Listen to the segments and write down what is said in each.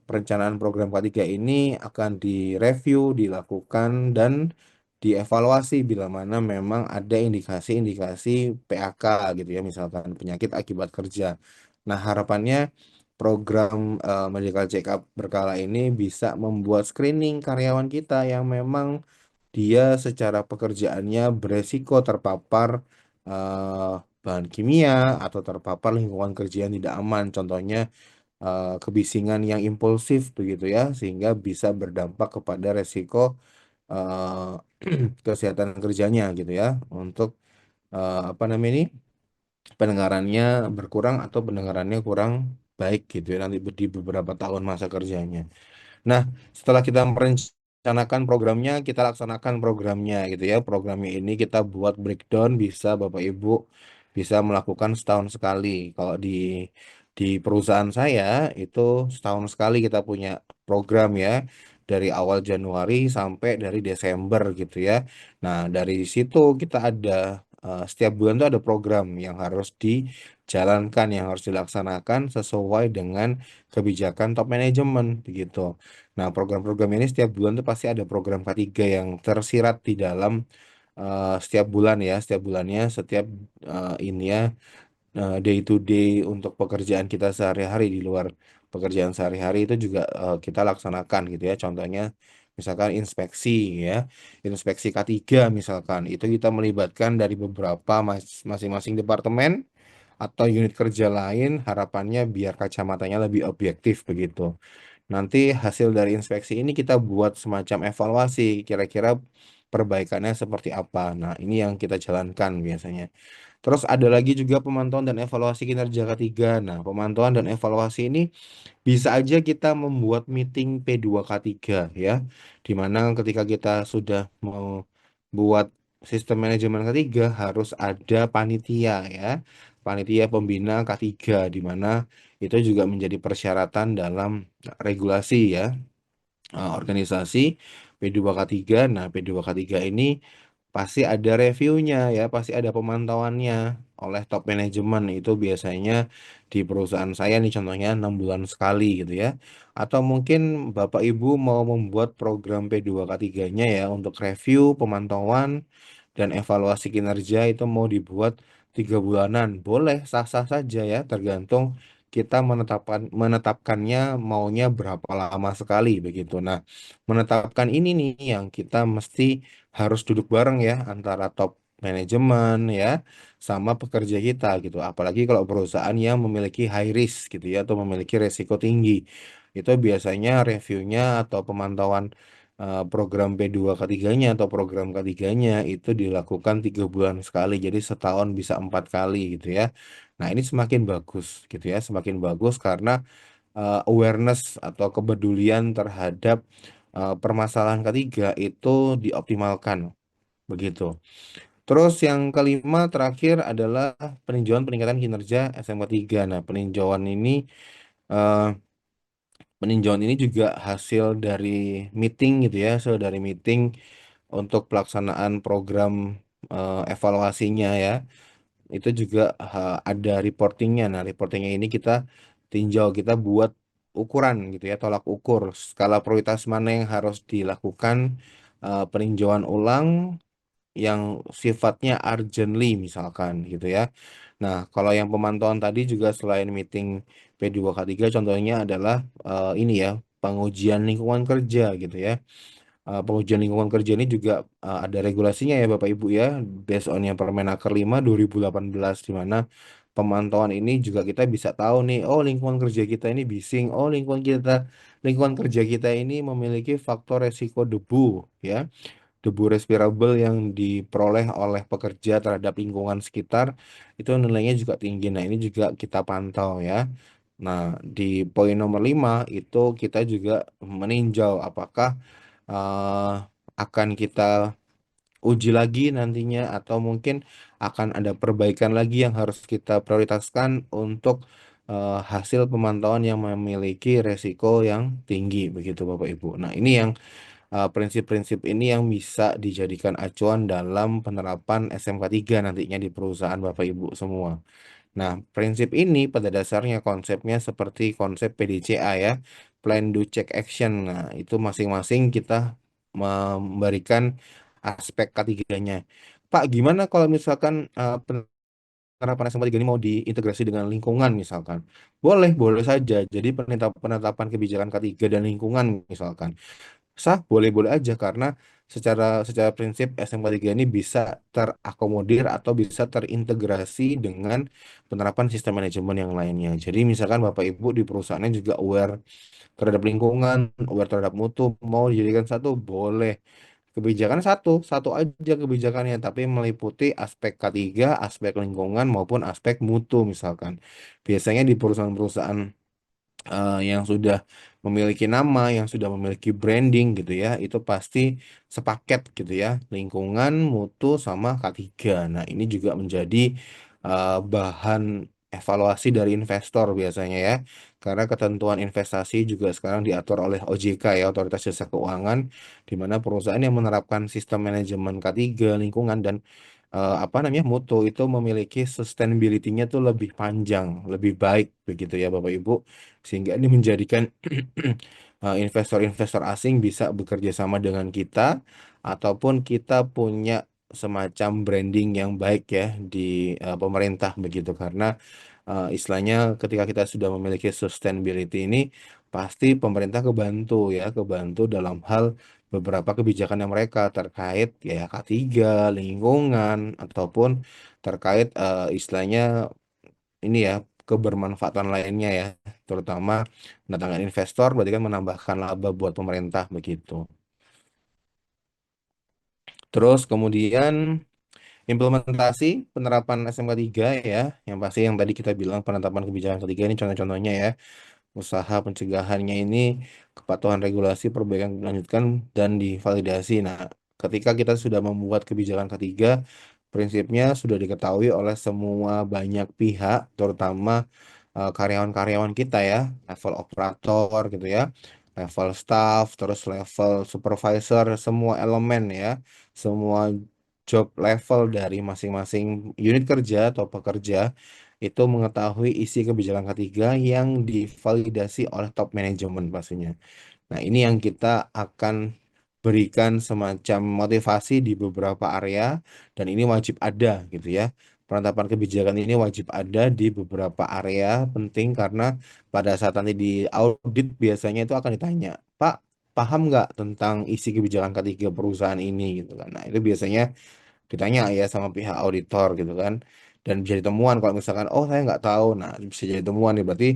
perencanaan program K3 ini akan direview, dilakukan, dan dievaluasi bila mana memang ada indikasi-indikasi PAK gitu ya, misalkan penyakit akibat kerja. Nah, harapannya program medical check up berkala ini bisa membuat screening karyawan kita yang memang dia secara pekerjaannya beresiko terpapar eh, bahan kimia atau terpapar lingkungan kerja yang tidak aman. Contohnya kebisingan yang impulsif begitu ya, sehingga bisa berdampak kepada resiko eh, kesehatan kerjanya gitu ya, untuk apa namanya ini, pendengarannya berkurang atau pendengarannya kurang baik gitu ya nanti di beberapa tahun masa kerjanya. Nah, setelah kita merencanakan programnya, kita laksanakan programnya gitu ya. Programnya ini kita buat breakdown, bisa Bapak Ibu bisa melakukan setahun sekali. Kalau di perusahaan saya itu setahun sekali kita punya program ya. Dari awal Januari sampai dari Desember gitu ya. Nah, dari situ kita ada setiap bulan tuh ada program yang harus dijalankan, yang harus dilaksanakan sesuai dengan kebijakan top manajemen begitu. Nah, program-program ini setiap bulan tuh pasti ada program K3 yang tersirat di dalam setiap bulan ya, setiap bulannya, setiap ini ya, day to day untuk pekerjaan kita sehari-hari di luar pekerjaan sehari-hari itu juga kita laksanakan gitu ya. Contohnya misalkan inspeksi ya, inspeksi K3 misalkan, itu kita melibatkan dari beberapa masing-masing departemen atau unit kerja lain, harapannya biar kacamatanya lebih objektif begitu. Nanti hasil dari inspeksi ini kita buat semacam evaluasi, kira-kira perbaikannya seperti apa. Nah, ini yang kita jalankan biasanya. Terus ada lagi juga pemantauan dan evaluasi kinerja ketiga. Nah, pemantauan dan evaluasi ini bisa aja kita membuat meeting P2K3 ya, di mana ketika kita sudah membuat sistem manajemen ketiga harus ada panitia ya, panitia pembina K3, di mana itu juga menjadi persyaratan dalam regulasi ya, organisasi P2K3. Nah, P2K3 ini pasti ada reviewnya ya, pasti ada pemantauannya oleh top manajemen. Itu biasanya di perusahaan saya nih contohnya 6 bulan sekali gitu ya. Atau mungkin Bapak Ibu mau membuat program P2K3-nya ya untuk review, pemantauan, dan evaluasi kinerja itu mau dibuat 3 bulanan. Boleh, sah-sah saja ya, tergantung kita menetapkannya maunya berapa lama sekali begitu. Nah, menetapkan ini nih yang kita mesti harus duduk bareng ya antara top manajemen ya sama pekerja kita gitu. Apalagi kalau perusahaan yang memiliki high risk gitu ya atau memiliki resiko tinggi. Itu biasanya reviewnya atau pemantauan program P2K3-nya atau program K3-nya itu dilakukan 3 bulan sekali. Jadi setahun bisa 4 kali gitu ya. Nah, ini semakin bagus gitu ya, semakin bagus karena awareness atau kepedulian terhadap permasalahan ketiga itu dioptimalkan begitu. Terus yang kelima terakhir adalah peninjauan peningkatan kinerja SMK 3. Nah, eh, peninjauan ini juga hasil dari meeting gitu ya, hasil dari meeting untuk pelaksanaan program evaluasinya ya. Itu juga ada reportingnya. Nah, reportingnya ini kita tinjau, kita buat ukuran gitu ya, tolak ukur skala prioritas mana yang harus dilakukan peninjauan ulang yang sifatnya urgently misalkan gitu ya. Nah, kalau yang pemantauan tadi juga selain meeting P2K3 contohnya adalah ini ya, pengujian lingkungan kerja gitu ya. Pengujian lingkungan kerja ini juga ada regulasinya ya Bapak Ibu ya, based on yang Permenaker 5 2018, di mana pemantauan ini juga kita bisa tahu nih, oh lingkungan kerja kita ini bising, oh lingkungan kerja kita ini memiliki faktor resiko debu ya, debu respirable yang diperoleh oleh pekerja terhadap lingkungan sekitar itu nilainya juga tinggi. Nah, ini juga kita pantau ya. Nah, di poin nomor 5 itu kita juga meninjau apakah eh, akan kita uji lagi nantinya atau mungkin akan ada perbaikan lagi yang harus kita prioritaskan untuk hasil pemantauan yang memiliki resiko yang tinggi begitu Bapak Ibu. Nah, ini yang prinsip-prinsip ini yang bisa dijadikan acuan dalam penerapan SMK 3 nantinya di perusahaan Bapak Ibu semua. Nah, prinsip ini pada dasarnya konsepnya seperti konsep PDCA ya, plan, do, check, action. Nah, itu masing-masing kita memberikan aspek ketiganya. Pak, gimana kalau misalkan penerapan SMA 3 ini mau diintegrasi dengan lingkungan misalkan? Boleh, boleh saja. Jadi penetapan kebijakan ketiga dan lingkungan misalkan sah, boleh-boleh aja karena secara secara prinsip SMK 3 ini bisa terakomodir atau bisa terintegrasi dengan penerapan sistem manajemen yang lainnya. Jadi misalkan Bapak Ibu di perusahaannya juga aware terhadap lingkungan, aware terhadap mutu, mau dijadikan satu, boleh. Kebijakan satu, satu aja kebijakannya, tapi meliputi aspek ketiga, aspek lingkungan maupun aspek mutu misalkan. Biasanya di perusahaan-perusahaan yang sudah memiliki nama, yang sudah memiliki branding gitu ya, itu pasti sepaket gitu ya, lingkungan, mutu, sama K3. Nah, ini juga menjadi bahan evaluasi dari investor biasanya ya, karena ketentuan investasi juga sekarang diatur oleh OJK ya, Otoritas Jasa Keuangan, di mana perusahaan yang menerapkan sistem manajemen K3, lingkungan, dan apa namanya mutu itu memiliki sustainability-nya tuh lebih panjang, lebih baik begitu ya Bapak Ibu, sehingga ini menjadikan investor-investor asing bisa bekerja sama dengan kita ataupun kita punya semacam branding yang baik ya di pemerintah begitu karena istilahnya ketika kita sudah memiliki sustainability ini pasti pemerintah kebantu ya kebantu dalam hal beberapa kebijakan yang mereka terkait ya K3, lingkungan ataupun terkait istilahnya ini ya kebermanfaatan lainnya ya, terutama mendatangkan investor berarti kan menambahkan laba buat pemerintah begitu. Terus kemudian implementasi penerapan SMK 3 ya, yang pasti yang tadi kita bilang penetapan kebijakan ketiga ini contoh-contohnya ya. Usaha pencegahannya ini kepatuhan regulasi perbaikan dilanjutkan dan divalidasi. Nah, ketika kita sudah membuat kebijakan ketiga, prinsipnya sudah diketahui oleh semua banyak pihak, terutama karyawan-karyawan kita ya, level operator gitu ya, level staff, terus level supervisor, semua elemen ya, semua job level dari masing-masing unit kerja atau pekerja itu mengetahui isi kebijakan ketiga yang divalidasi oleh top manajemen pastinya. Nah, ini yang kita akan berikan semacam motivasi di beberapa area dan ini wajib ada gitu ya. Penetapan kebijakan ini wajib ada di beberapa area penting karena pada saat nanti di audit biasanya itu akan ditanya, Pak, paham nggak tentang isi kebijakan ketiga perusahaan ini gitu kan. Nah, itu biasanya ditanya ya sama pihak auditor gitu kan dan bisa ditemuan kalau misalkan oh saya nggak tahu nah bisa jadi temuan nih berarti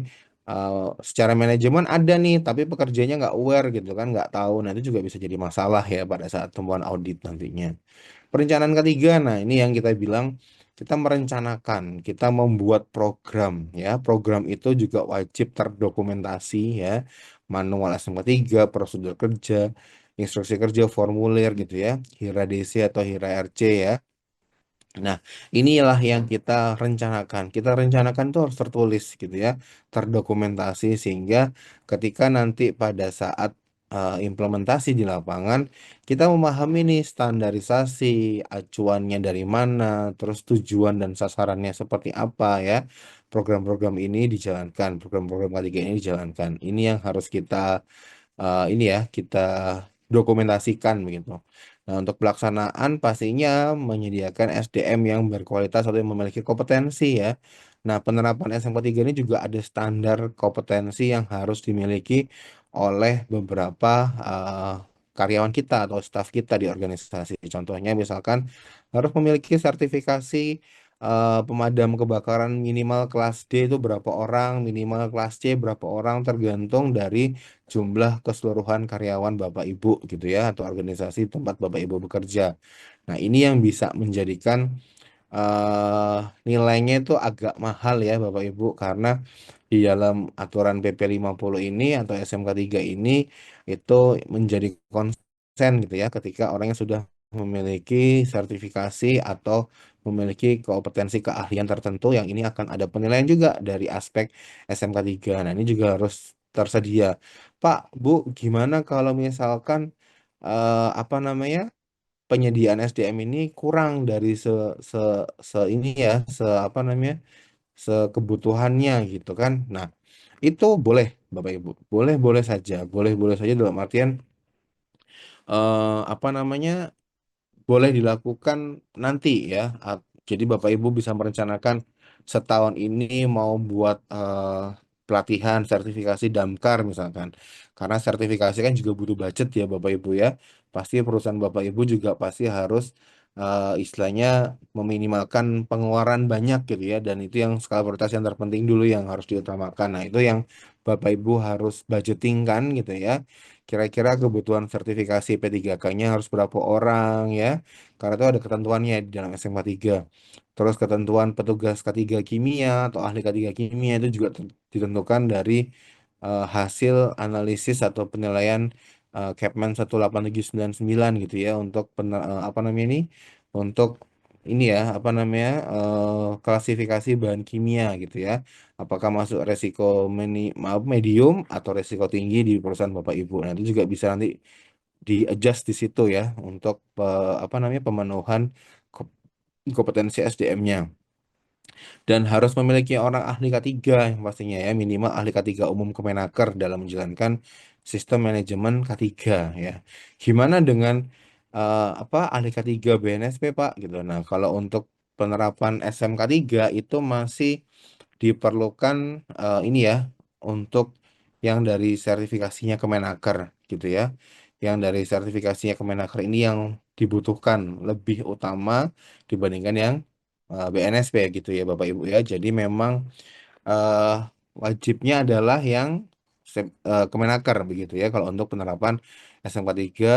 uh, secara manajemen ada nih tapi pekerjanya nggak aware gitu kan nggak tahu nah itu juga bisa jadi masalah ya pada saat temuan audit nantinya. Perencanaan ketiga, nah ini yang kita bilang kita merencanakan, kita membuat program ya. Program itu juga wajib terdokumentasi ya. Manual SMK 3, prosedur kerja, instruksi kerja, formulir gitu ya. Hira DC atau Hira RC ya. Nah, inilah yang kita rencanakan. Kita rencanakan itu harus tertulis gitu ya, terdokumentasi sehingga ketika nanti pada saat implementasi di lapangan, kita memahami nih standarisasi, acuannya dari mana, terus tujuan dan sasarannya seperti apa ya. Program-program ini dijalankan, program-program ketiga ini dijalankan. Ini yang harus kita ini ya kita dokumentasikan begitu. Nah, untuk pelaksanaan pastinya menyediakan SDM yang berkualitas atau yang memiliki kompetensi ya. Nah, penerapan SMK 3 ini juga ada standar kompetensi yang harus dimiliki oleh beberapa karyawan kita atau staf kita di organisasi. Contohnya misalkan harus memiliki sertifikasi pemadam kebakaran minimal kelas D itu berapa orang, minimal kelas C berapa orang tergantung dari jumlah keseluruhan karyawan Bapak Ibu gitu ya atau organisasi tempat Bapak Ibu bekerja. Nah, ini yang bisa menjadikan eh nilainya itu agak mahal ya Bapak Ibu karena di dalam aturan PP 50 ini atau SMK 3 ini itu menjadi konsen gitu ya ketika orangnya sudah memiliki sertifikasi atau memiliki kompetensi keahlian tertentu yang ini akan ada penilaian juga dari aspek SMK 3. Nah, ini juga harus tersedia. Pak, Bu, gimana kalau misalkan apa namanya? Penyediaan SDM ini kurang dari se, se ini ya, se apa namanya? Sekebutuhannya gitu kan. Nah, itu boleh. Bapak Ibu. Boleh-boleh saja, boleh-boleh saja dalam artian apa namanya boleh dilakukan nanti ya. Jadi Bapak Ibu bisa merencanakan setahun ini mau buat pelatihan sertifikasi Damkar misalkan. Karena sertifikasi kan juga butuh budget ya Bapak Ibu ya. Pasti perusahaan Bapak Ibu juga pasti harus istilahnya meminimalkan pengeluaran banyak gitu ya. Dan itu yang skala prioritas yang terpenting dulu yang harus diutamakan. Nah itu yang Bapak Ibu harus budgeting kan gitu ya. Kira-kira kebutuhan sertifikasi P3K-nya harus berapa orang ya. Karena itu ada ketentuannya di dalam SMA 3. Terus ketentuan petugas K3 kimia atau ahli K3 kimia itu juga ditentukan dari hasil analisis atau penilaian Capman 18799 gitu ya untuk apa namanya ini untuk ini ya apa namanya klasifikasi bahan kimia gitu ya. Apakah masuk resiko maaf medium atau resiko tinggi di perusahaan Bapak Ibu. Nah, itu juga bisa nanti di-adjust di situ ya untuk apa namanya pemenuhan ko- kompetensi SDM-nya dan harus memiliki orang ahli K3 yang pastinya ya minimal ahli K3 umum Kemenaker dalam menjalankan sistem manajemen K3 ya. Gimana dengan apa ahli K3 BNSP Pak gitu. Nah, kalau untuk penerapan SMK3 itu masih diperlukan ini ya untuk yang dari sertifikasinya Kemenaker gitu ya. Yang dari sertifikasinya Kemenaker ini yang dibutuhkan lebih utama dibandingkan yang BNSP gitu ya Bapak Ibu ya. Jadi memang eh, wajibnya adalah yang Kemenaker begitu ya kalau untuk penerapan SMK 3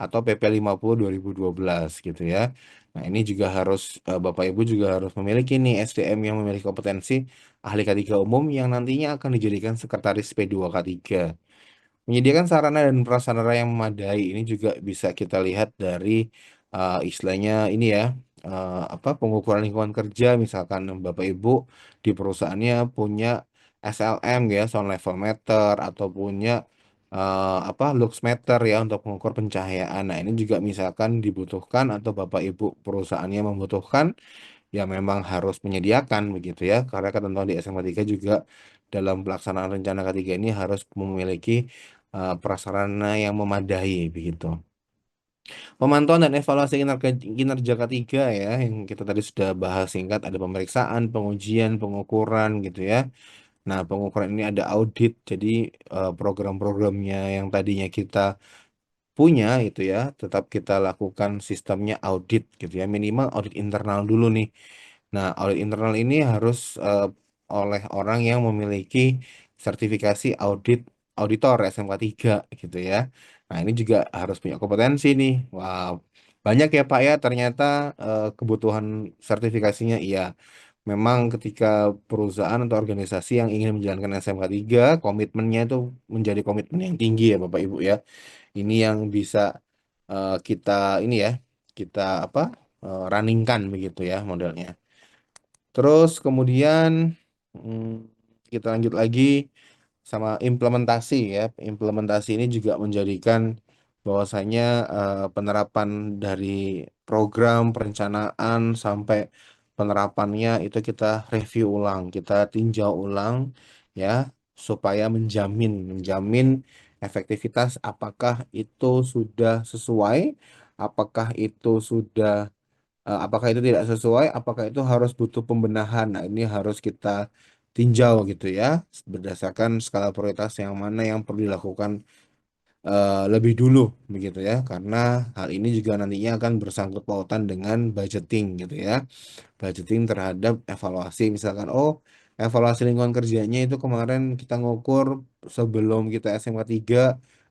atau PP 50 2012 gitu ya. Nah, ini juga harus Bapak Ibu juga harus memiliki nih SDM yang memiliki kompetensi ahli K3 umum yang nantinya akan dijadikan sekretaris P2K3. Menyediakan sarana dan prasarana yang memadai ini juga bisa kita lihat dari istilahnya ini ya apa pengukuran lingkungan kerja misalkan Bapak Ibu di perusahaannya punya SLM ya sound level meter atau punya apa lux meter ya untuk mengukur pencahayaan. Nah, ini juga misalkan dibutuhkan atau Bapak Ibu perusahaannya membutuhkan ya memang harus menyediakan begitu ya karena ketentuan di SMA 3 juga dalam pelaksanaan rencana ketiga ini harus memiliki prasarana yang memadai begitu. Pemantauan dan evaluasi kinerja, kinerja ketiga ya yang kita tadi sudah bahas singkat ada pemeriksaan, pengujian, pengukuran gitu ya. Nah, pengukuran ini ada audit jadi program-programnya yang tadinya kita punya itu ya tetap kita lakukan sistemnya audit gitu ya minimal audit internal dulu nih. Nah, audit internal ini harus oleh orang yang memiliki sertifikasi auditor SMK 3 gitu ya. Nah, ini juga harus punya kompetensi nih. Wow, banyak ya Pak ya ternyata kebutuhan sertifikasinya iya. Memang ketika perusahaan atau organisasi yang ingin menjalankan SMK 3, komitmennya itu menjadi komitmen yang tinggi ya Bapak Ibu ya. Ini yang bisa kita ini ya, kita apa? Runningkan begitu ya modelnya. Terus kemudian mm, kita lanjut lagi sama implementasi ya. Implementasi ini juga menjadikan bahwasanya penerapan dari program perencanaan sampai penerapannya itu kita review ulang, kita tinjau ulang ya supaya menjamin efektivitas apakah itu sudah sesuai, apakah itu sudah apakah itu tidak sesuai, apakah itu harus butuh pembenahan. Nah, ini harus kita tinjau gitu ya, berdasarkan skala prioritas yang mana yang perlu dilakukan lebih dulu begitu ya, karena hal ini juga nantinya akan bersangkut pautan dengan budgeting gitu ya budgeting terhadap evaluasi misalkan oh evaluasi lingkungan kerjanya itu kemarin kita ngukur sebelum kita SMK 3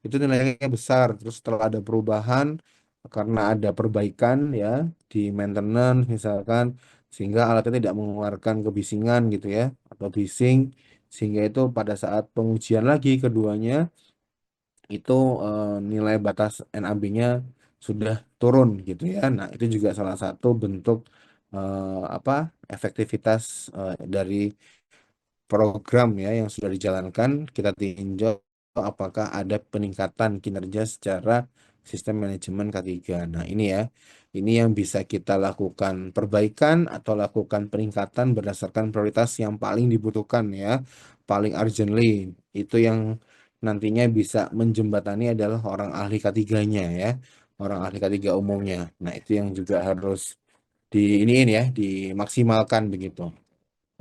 itu nilainya besar terus setelah ada perubahan karena ada perbaikan ya di maintenance misalkan sehingga alatnya tidak mengeluarkan kebisingan gitu ya atau bising sehingga itu pada saat pengujian lagi keduanya itu nilai batas NAB-nya sudah turun gitu ya. Nah, itu juga salah satu bentuk apa efektivitas dari program ya yang sudah dijalankan. Kita tinjau apakah ada peningkatan kinerja secara sistem manajemen K3. Nah, ini ya. Ini yang bisa kita lakukan perbaikan atau lakukan peningkatan berdasarkan prioritas yang paling dibutuhkan ya, paling urgently. Itu yang nantinya bisa menjembatani adalah orang ahli K3-nya ya, orang ahli K3 umumnya. Nah, itu yang juga harus di iniin ya, dimaksimalkan begitu.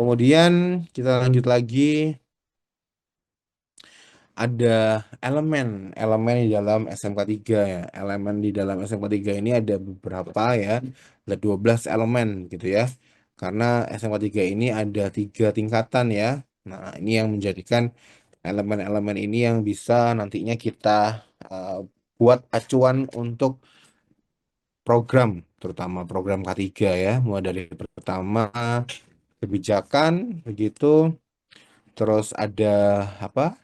Kemudian kita lanjut lagi, ada elemen di dalam SMK 3 ya. Elemen di dalam SMK 3 ini ada beberapa ya, ada 12 elemen gitu ya. Karena SMK 3 ini ada 3 tingkatan ya. Nah, ini yang menjadikan elemen-elemen ini yang bisa nantinya kita uh, buat acuan untuk program, terutama program K3 ya. Mulai dari pertama kebijakan begitu, terus ada apa?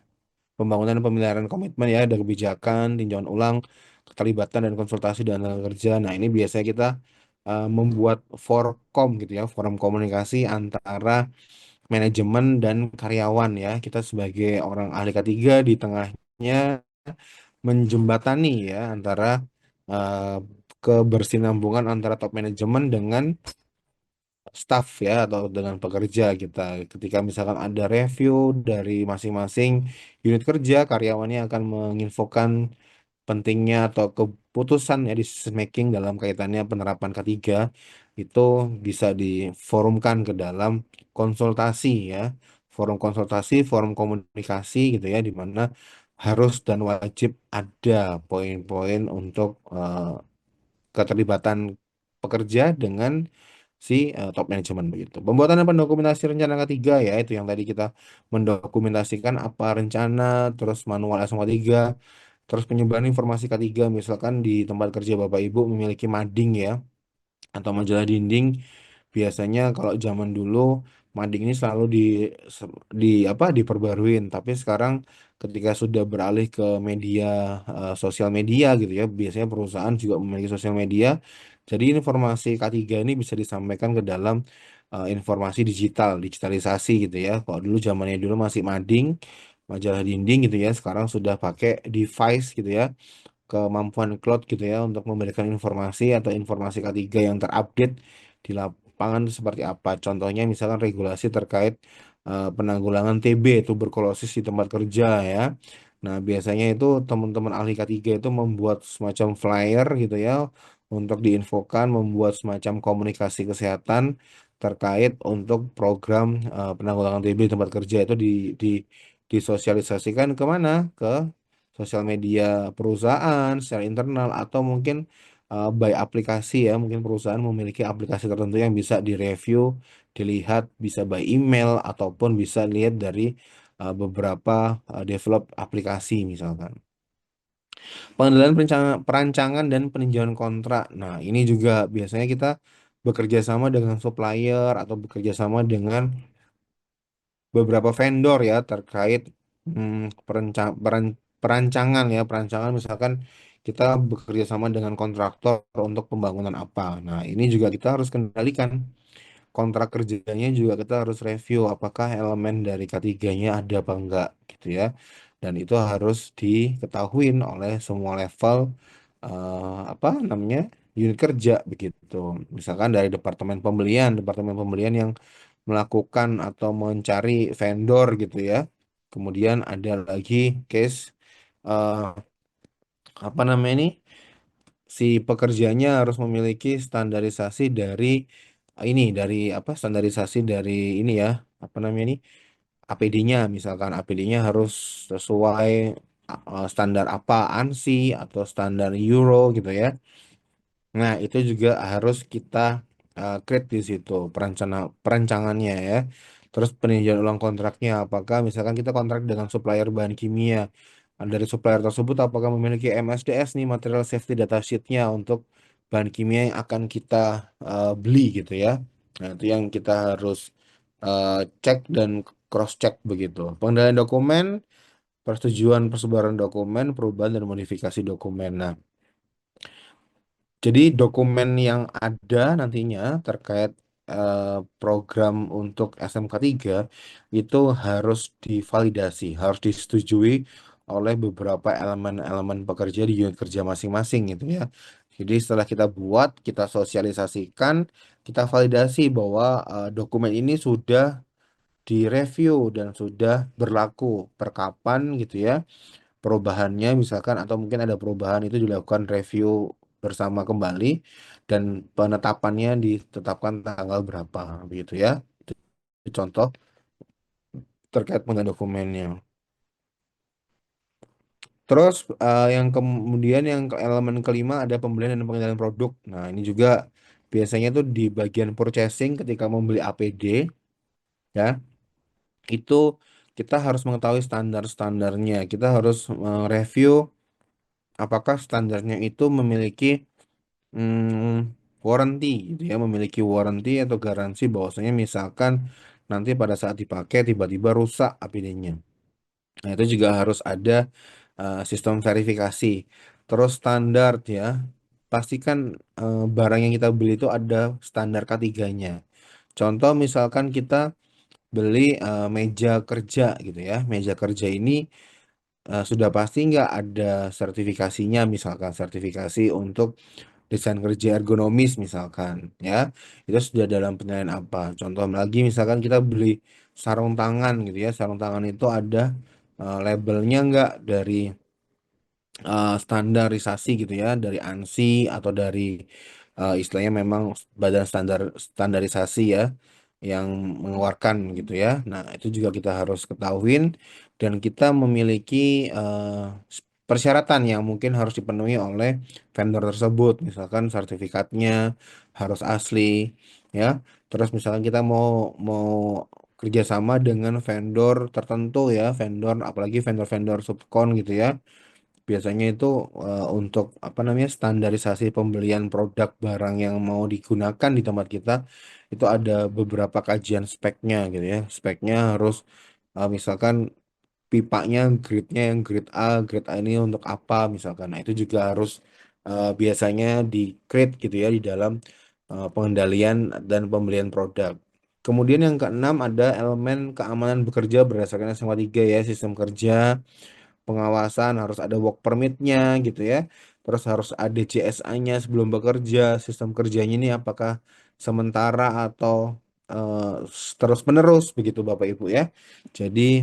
Pembangunan dan pemeliharaan komitmen ya, ada kebijakan, tinjauan ulang, keterlibatan dan konsultasi dengan tenaga kerja. Nah, ini biasanya kita membuat forkom gitu ya, forum komunikasi antara manajemen dan karyawan ya. Kita sebagai orang ahli K3 di tengahnya menjembatani ya antara eh, kebersinambungan antara top manajemen dengan staff ya atau dengan pekerja kita. Ketika misalkan ada review dari masing-masing unit kerja, karyawannya akan menginfokan pentingnya atau keputusan ya decision making dalam kaitannya penerapan K3 itu bisa diforumkan ke dalam konsultasi ya. Forum konsultasi, forum komunikasi gitu ya, di mana harus dan wajib ada poin-poin untuk keterlibatan pekerja dengan si top manajemen begitu. Pembuatan dan pendokumentasi rencana K3 ya, itu yang tadi kita mendokumentasikan apa rencana, terus manual SMK 3, terus penyebaran informasi K3 misalkan di tempat kerja Bapak Ibu memiliki mading ya atau majalah dinding. Biasanya kalau zaman dulu mading ini selalu di apa diperbaruin, tapi sekarang ketika sudah beralih ke media sosial media gitu ya, biasanya perusahaan juga memiliki sosial media. Jadi informasi K3 ini bisa disampaikan ke dalam informasi digitalisasi gitu ya. Kalau dulu zamannya dulu masih mading, majalah dinding gitu ya, sekarang sudah pakai device gitu ya, kemampuan cloud gitu ya untuk memberikan informasi atau informasi K3 yang terupdate di lapangan itu seperti apa. Contohnya misalkan regulasi terkait penanggulangan TB, tuberkulosis di tempat kerja ya. Nah, biasanya itu teman-teman ahli K3 itu membuat semacam flyer gitu ya untuk diinfokan, membuat semacam komunikasi kesehatan terkait untuk program penanggulangan TB di tempat kerja itu di disosialisasikan kemana? Ke sosial media perusahaan secara internal atau mungkin by aplikasi ya, mungkin perusahaan memiliki aplikasi tertentu yang bisa direview, dilihat bisa by email ataupun bisa lihat dari beberapa develop aplikasi misalkan. Pengendalian perancangan dan peninjauan kontrak. Nah, ini juga biasanya kita bekerja sama dengan supplier atau bekerja sama dengan beberapa vendor ya terkait perancangan ya, perancangan misalkan kita bekerja sama dengan kontraktor untuk pembangunan apa. Nah, ini juga kita harus kendalikan kontrak kerjanya, juga kita harus review apakah elemen dari K3-nya ada apa enggak gitu ya. Dan itu harus diketahui oleh semua level apa namanya unit kerja begitu. Misalkan dari departemen pembelian yang melakukan atau mencari vendor gitu ya. Kemudian ada lagi case eh, apa namanya ini, si pekerjanya harus memiliki standarisasi dari dari apa standarisasi dari ini ya, apa namanya ini, APD-nya, misalkan APD-nya harus sesuai standar apa ANSI atau standar Euro gitu ya. Nah, itu juga harus kita create di situ perancangannya ya. Terus peninjauan ulang kontraknya, apakah misalkan kita kontrak dengan supplier bahan kimia, dari supplier tersebut apakah memiliki MSDS nih, material safety data sheet-nya untuk bahan kimia yang akan kita beli gitu ya. Nah, itu yang kita harus eh, cek dan cross check begitu. Pengendalian dokumen, persetujuan persebaran dokumen, perubahan dan modifikasi dokumen. Nah, jadi dokumen yang ada nantinya terkait program untuk SMK 3 itu harus divalidasi, harus disetujui oleh beberapa elemen-elemen pekerja di unit kerja masing-masing gitu ya. Jadi setelah kita buat, kita sosialisasikan, kita validasi bahwa dokumen ini sudah direview dan sudah berlaku per kapan gitu ya perubahannya misalkan atau mungkin ada perubahan itu dilakukan review bersama kembali dan penetapannya ditetapkan tanggal berapa begitu ya. Itu contoh terkait dengan dokumennya. Terus yang kemudian yang elemen kelima ada pembelian dan pengendalian produk. Nah, ini juga biasanya tuh di bagian purchasing ketika membeli APD ya, itu kita harus mengetahui standar-standarnya. Kita harus review apakah standarnya itu memiliki warranty gitu ya, memiliki warranty atau garansi bahwasanya misalkan nanti pada saat dipakai tiba-tiba rusak APD-nya. Nah, itu juga harus ada sistem verifikasi. Terus standar ya, pastikan barang yang kita beli itu ada standar K3-nya. Contoh misalkan kita beli meja kerja gitu ya. Meja kerja ini sudah pasti nggak ada sertifikasinya, misalkan sertifikasi untuk desain kerja ergonomis misalkan ya. Itu sudah dalam penilaian apa. Contoh lagi misalkan kita beli sarung tangan gitu ya. Sarung tangan itu ada labelnya nggak dari standarisasi gitu ya dari ANSI atau dari istilahnya memang badan standarisasi ya yang mengeluarkan gitu ya. Nah, itu juga kita harus ketahuin dan kita memiliki persyaratan yang mungkin harus dipenuhi oleh vendor tersebut. Misalkan sertifikatnya harus asli ya. Terus misalkan kita mau mau kerjasama dengan vendor tertentu ya, vendor apalagi vendor-vendor subkon gitu ya. Biasanya itu untuk apa namanya standarisasi pembelian produk barang yang mau digunakan di tempat kita itu ada beberapa kajian speknya gitu ya. Speknya harus misalkan pipanya grade-nya yang grade A ini untuk apa misalkan. Nah, itu juga harus biasanya di grade gitu ya di dalam pengendalian dan pembelian produk. Kemudian yang keenam ada elemen keamanan bekerja berdasarkan SMA 3 ya, sistem kerja pengawasan harus ada work permitnya gitu ya. Terus harus ada CSA-nya sebelum bekerja. Sistem kerjanya ini apakah sementara atau terus-menerus begitu Bapak Ibu ya. Jadi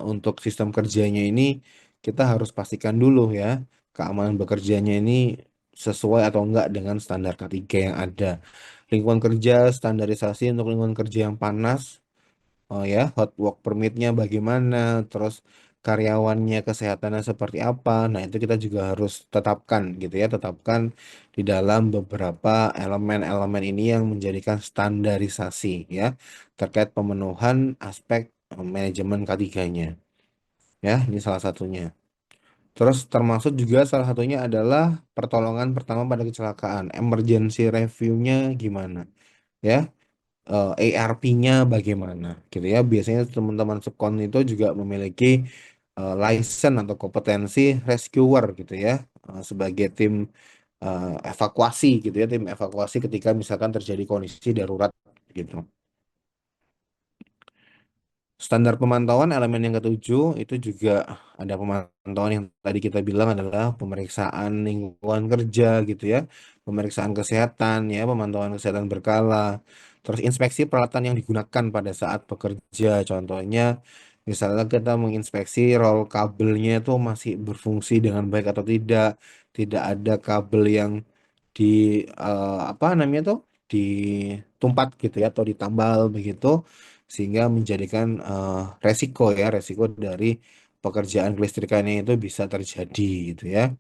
untuk sistem kerjanya ini kita harus pastikan dulu ya keamanan bekerjanya ini sesuai atau enggak dengan standar K3 yang ada. Lingkungan kerja, standarisasi untuk lingkungan kerja yang panas. Oh ya, hot work permitnya bagaimana, terus karyawannya kesehatannya seperti apa. Nah, itu kita juga harus tetapkan gitu ya, tetapkan di dalam beberapa elemen-elemen ini yang menjadikan standarisasi ya terkait pemenuhan aspek manajemen K3-nya. Ya, ini salah satunya. Terus termasuk juga salah satunya adalah pertolongan pertama pada kecelakaan, emergency review-nya gimana. Ya, ARP-nya bagaimana gitu ya. Biasanya teman-teman subkon itu juga memiliki license atau kompetensi rescuer gitu ya sebagai tim evakuasi gitu ya, tim evakuasi ketika misalkan terjadi kondisi darurat gitu. Standar pemantauan elemen yang ketujuh itu juga ada pemantauan yang tadi kita bilang adalah pemeriksaan lingkungan kerja gitu ya, pemeriksaan kesehatan ya, pemantauan kesehatan berkala, terus inspeksi peralatan yang digunakan pada saat bekerja. Contohnya misalnya kita menginspeksi roll kabelnya itu masih berfungsi dengan baik atau tidak, tidak ada kabel yang di apa namanya tuh ditumpat gitu ya atau ditambal begitu sehingga menjadikan resiko ya resiko dari pekerjaan kelistrikannya itu bisa terjadi gitu ya.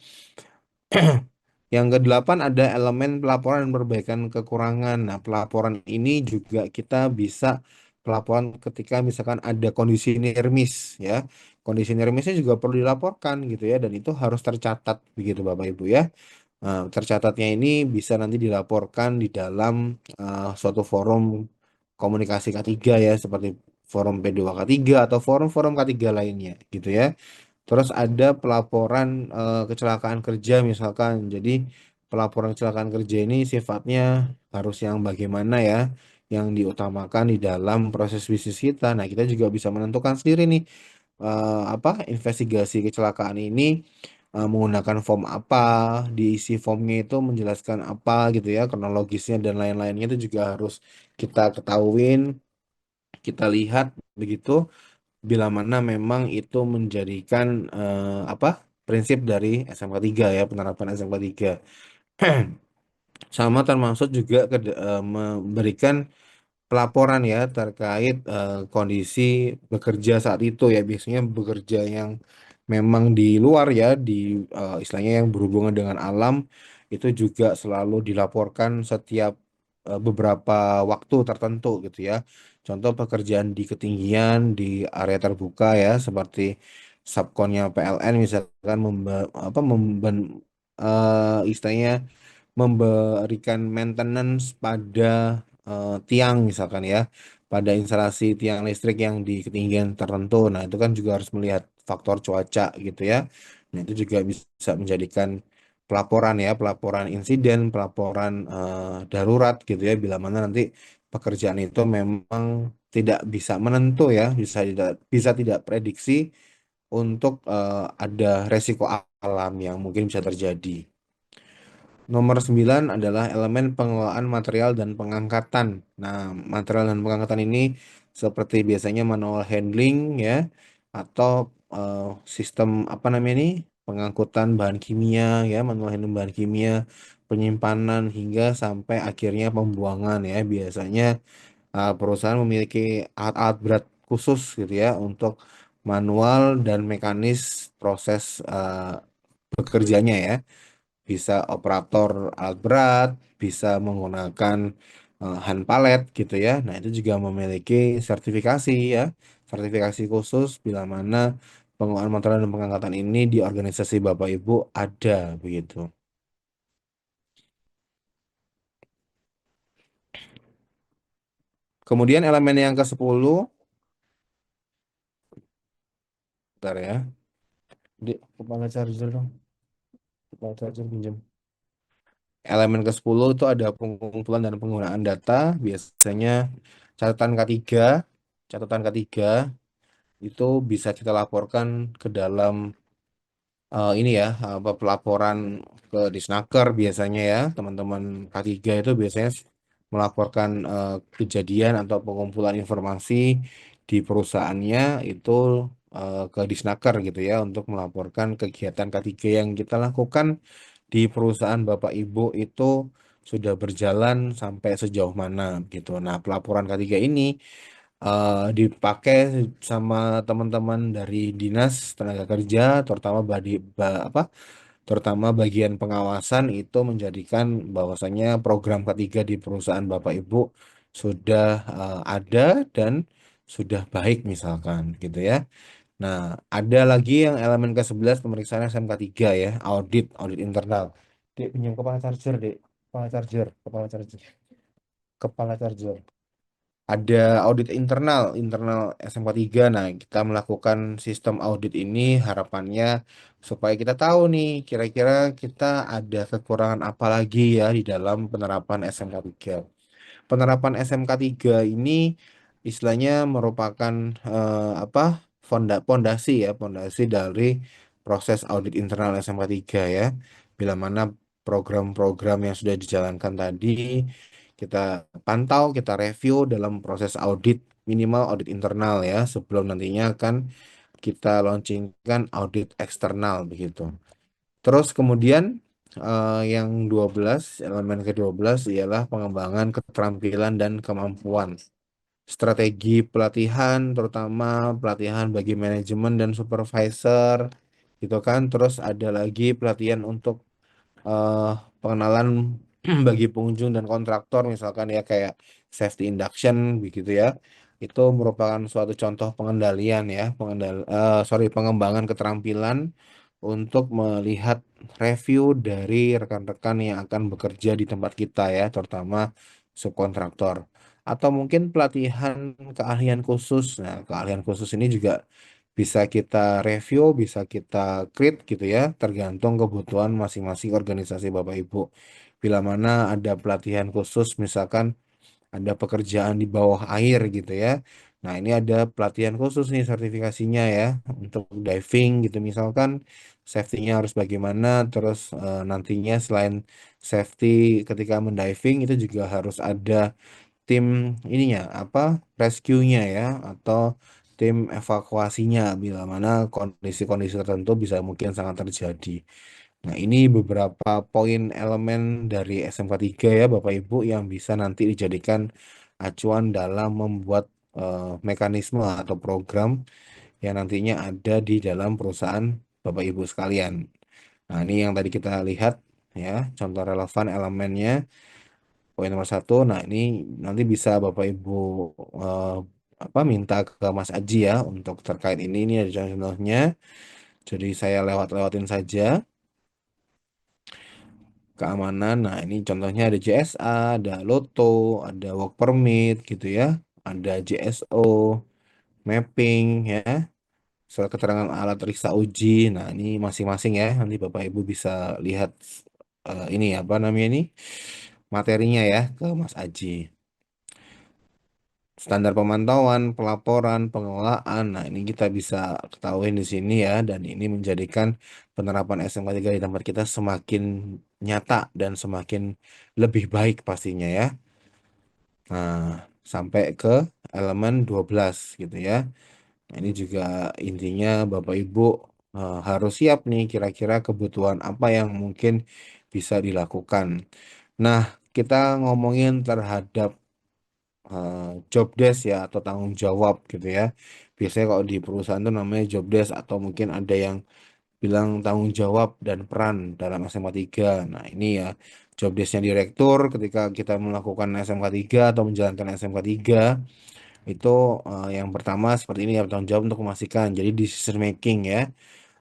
Yang kedelapan ada elemen pelaporan dan perbaikan kekurangan. Nah, pelaporan ini juga kita bisa pelaporan ketika misalkan ada kondisi nirmis ya. Kondisi nirmisnya juga perlu dilaporkan gitu ya dan itu harus tercatat begitu Bapak Ibu ya. Tercatatnya ini bisa nanti dilaporkan di dalam suatu forum komunikasi K3 ya, seperti forum P2K3 atau forum-forum K3 lainnya gitu ya. Terus ada pelaporan kecelakaan kerja misalkan. Jadi pelaporan kecelakaan kerja ini sifatnya harus yang bagaimana ya, yang diutamakan di dalam proses bisnis kita. Nah, kita juga bisa menentukan sendiri nih apa investigasi kecelakaan ini menggunakan form apa, diisi formnya itu menjelaskan apa gitu ya, kronologisnya dan lain-lainnya itu juga harus kita ketahuin kita lihat begitu bila mana memang itu menjadikan apa prinsip dari SMK 3 ya, penerapan SMK 3. Sama termasuk juga memberikan pelaporan ya terkait kondisi bekerja saat itu ya, biasanya bekerja yang memang di luar ya, di istilahnya yang berhubungan dengan alam, itu juga selalu dilaporkan setiap beberapa waktu tertentu gitu ya. Contoh pekerjaan di ketinggian di area terbuka ya, seperti subkonnya PLN misalkan istilahnya memberikan maintenance pada tiang misalkan ya, pada instalasi tiang listrik yang di ketinggian tertentu. Nah, itu kan juga harus melihat faktor cuaca gitu ya. Nah, itu juga bisa menjadikan pelaporan ya, pelaporan insiden, pelaporan darurat gitu ya, bila mana nanti pekerjaan itu memang tidak bisa menentu ya, bisa tidak prediksi untuk ada resiko alam yang mungkin bisa terjadi. Nomor 9 adalah elemen pengelolaan material dan pengangkatan. Nah, material dan pengangkatan ini seperti biasanya manual handling ya, atau eh, sistem apa namanya ini, pengangkutan bahan kimia ya, manual handling bahan kimia, penyimpanan hingga sampai akhirnya pembuangan ya. Biasanya perusahaan memiliki alat-alat berat khusus gitu ya untuk manual dan mekanis proses bekerjanya ya, bisa operator alat berat, bisa menggunakan hand pallet gitu ya. Nah, itu juga memiliki sertifikasi ya, sertifikasi khusus bila mana pengelolaan material dan pengangkatan ini di organisasi Bapak Ibu ada begitu. Kemudian elemen yang ke-10, bentar ya. Di kepala charger dong, kepala charger pinjam. Elemen ke-10 itu ada pengumpulan dan penggunaan data, biasanya catatan K3, catatan K3 itu bisa kita laporkan ke dalam ini ya, apa pelaporan ke Disnaker biasanya ya, teman-teman K3 itu biasanya melaporkan kejadian atau pengumpulan informasi di perusahaannya itu ke Disnaker gitu ya, untuk melaporkan kegiatan K3 yang kita lakukan di perusahaan Bapak Ibu itu sudah berjalan sampai sejauh mana gitu. Nah, pelaporan K3 ini dipakai sama teman-teman dari Dinas Tenaga Kerja, terutama terutama bagian pengawasan, itu menjadikan bahwasannya program ketiga di perusahaan Bapak Ibu sudah ada dan sudah baik misalkan gitu ya. Nah, ada lagi yang elemen ke-11 pemeriksaan SMK 3 ya, audit internal. Dek, pinjam kepala charger, Dek. Kepala charger. Ada audit internal SMK 3. Nah, kita melakukan sistem audit ini harapannya supaya kita tahu nih kira-kira kita ada kekurangan apa lagi ya di dalam penerapan SMK 3. Penerapan SMK 3 ini istilahnya merupakan apa? Pondasi ya, pondasi dari proses audit internal SMK 3 ya. Bila mana program-program yang sudah dijalankan tadi kita pantau, kita review dalam proses audit, minimal audit internal ya, sebelum nantinya akan kita launchingkan audit eksternal begitu. Terus kemudian yang 12, elemen ke-12 ialah pengembangan keterampilan dan kemampuan. Strategi pelatihan, terutama pelatihan bagi manajemen dan supervisor, gitu kan. Terus ada lagi pelatihan untuk eh, pengenalan bagi pengunjung dan kontraktor misalkan ya, kayak safety induction begitu ya. Itu merupakan suatu contoh pengendalian ya, pengembangan keterampilan untuk melihat review dari rekan-rekan yang akan bekerja di tempat kita ya, terutama subkontraktor. Atau mungkin pelatihan keahlian khusus. Nah, keahlian khusus ini juga bisa kita review, bisa kita create gitu ya, tergantung kebutuhan masing-masing organisasi Bapak Ibu. Bila mana ada pelatihan khusus, misalkan ada pekerjaan di bawah air gitu ya. Nah, ini ada pelatihan khusus nih sertifikasinya ya, untuk diving gitu misalkan, safety-nya harus bagaimana, terus nantinya selain safety ketika mendiving itu juga harus ada tim ininya apa rescue-nya ya atau tim evakuasinya bila mana kondisi-kondisi tertentu bisa mungkin sangat terjadi. Nah, ini beberapa poin elemen dari SMK 3 ya Bapak Ibu yang bisa nanti dijadikan acuan dalam membuat mekanisme atau program yang nantinya ada di dalam perusahaan Bapak Ibu sekalian. Nah, ini yang tadi kita lihat ya, contoh relevan elemennya. Poin nomor satu, nah ini nanti bisa Bapak Ibu eh, apa minta ke Mas Aji ya untuk terkait ini. Ini ada contohnya. Jadi saya lewat-lewatin saja keamanan. Nah ini contohnya ada JSA, ada Loto, ada Work Permit gitu ya, ada JSO, mapping ya, surat keterangan alat periksa uji. Nah ini masing-masing ya. Nanti Bapak Ibu bisa lihat ini apa namanya ini materinya ya ke Mas Aji. Standar pemantauan, pelaporan, pengelolaan. Nah, ini kita bisa ketahui di sini ya, dan ini menjadikan penerapan SMK 3 di tempat kita semakin nyata dan semakin lebih baik pastinya ya. Nah, sampai ke elemen 12 gitu ya. Nah, ini juga intinya Bapak Ibu harus siap nih kira-kira kebutuhan apa yang mungkin bisa dilakukan. Nah, kita ngomongin terhadap eh, job desk ya atau tanggung jawab gitu ya. Biasanya kalau di perusahaan itu namanya job desk atau mungkin ada yang bilang tanggung jawab dan peran dalam SMK 3. Nah, ini ya job desknya direktur ketika kita melakukan SMK 3 atau menjalankan SMK 3 itu yang pertama seperti ini ya tanggung jawab untuk memastikan jadi decision making ya.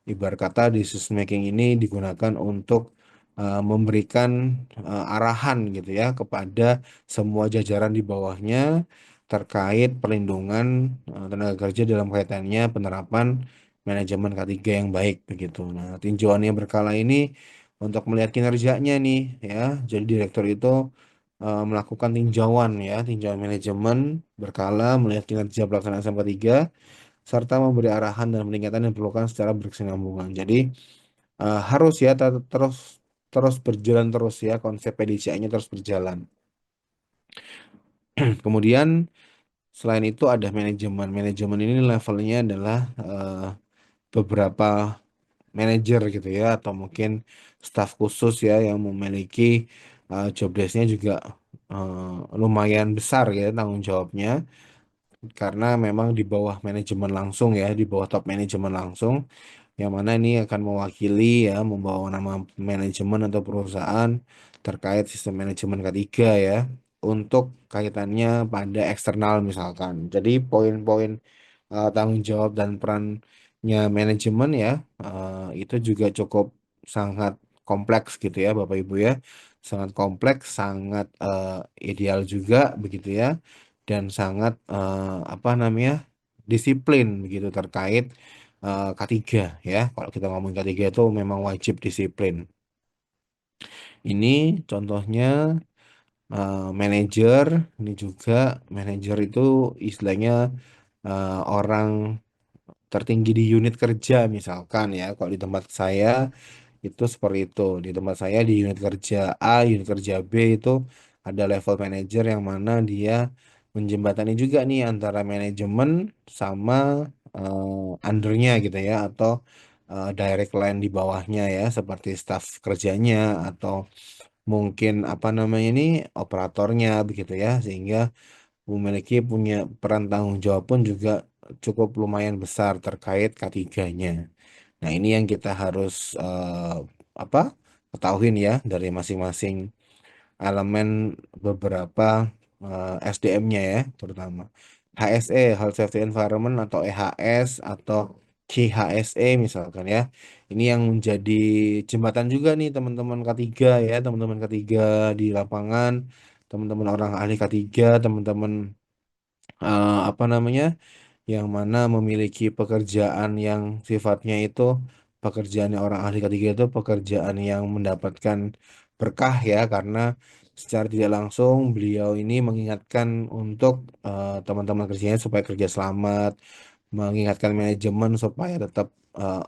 Ibarat kata decision making ini digunakan untuk memberikan arahan gitu ya kepada semua jajaran di bawahnya terkait perlindungan tenaga kerja dalam kaitannya penerapan manajemen K3 yang baik begitu. Nah, tinjauan yang berkala ini untuk melihat kinerjanya nih ya. Jadi direktur itu melakukan tinjauan ya, tinjauan manajemen berkala melihat kinerja pelaksanaan SMK 3 serta memberi arahan dan peningkatan yang diperlukan secara berkesinambungan. Jadi harus ya terus terus berjalan terus ya konsep PDCA-nya terus berjalan. Kemudian selain itu ada manajemen. Manajemen ini levelnya adalah beberapa manajer gitu ya atau mungkin staf khusus ya yang memiliki job desk-nya juga lumayan besar ya tanggung jawabnya karena memang di bawah manajemen langsung ya, di bawah top manajemen langsung yang mana ini akan mewakili ya membawa nama manajemen atau perusahaan terkait sistem manajemen ketiga ya untuk kaitannya pada eksternal misalkan. Jadi poin-poin tanggung jawab dan perannya manajemen ya itu juga cukup sangat kompleks gitu ya Bapak Ibu ya. Sangat kompleks, sangat ideal juga begitu ya dan sangat apa namanya disiplin begitu terkait K3 ya. Kalau kita ngomong K3 itu memang wajib disiplin. Ini contohnya manajer, ini juga manajer itu istilahnya orang tertinggi di unit kerja misalkan ya. Kalau di tempat saya itu seperti itu. Di tempat saya di unit kerja A, unit kerja B itu ada level manajer yang mana dia menjembatani juga nih antara manajemen sama undernya gitu ya atau direct line di bawahnya ya seperti staff kerjanya atau mungkin apa namanya ini operatornya begitu ya sehingga memiliki punya peran tanggung jawab pun juga cukup lumayan besar terkait K3-nya. Nah, ini yang kita harus apa ketahuin ya dari masing-masing elemen beberapa SDM-nya ya, terutama HSE, Health Safety Environment atau EHS atau CHSE misalkan ya. Ini yang menjadi jembatan juga nih teman-teman K3 ya, teman-teman K3 di lapangan, teman-teman orang ahli K3, teman-teman apa namanya yang mana memiliki pekerjaan yang sifatnya itu pekerjaan orang ahli ketiga itu pekerjaan yang mendapatkan berkah ya karena secara tidak langsung beliau ini mengingatkan untuk teman-teman kerjanya supaya kerja selamat, mengingatkan manajemen supaya tetap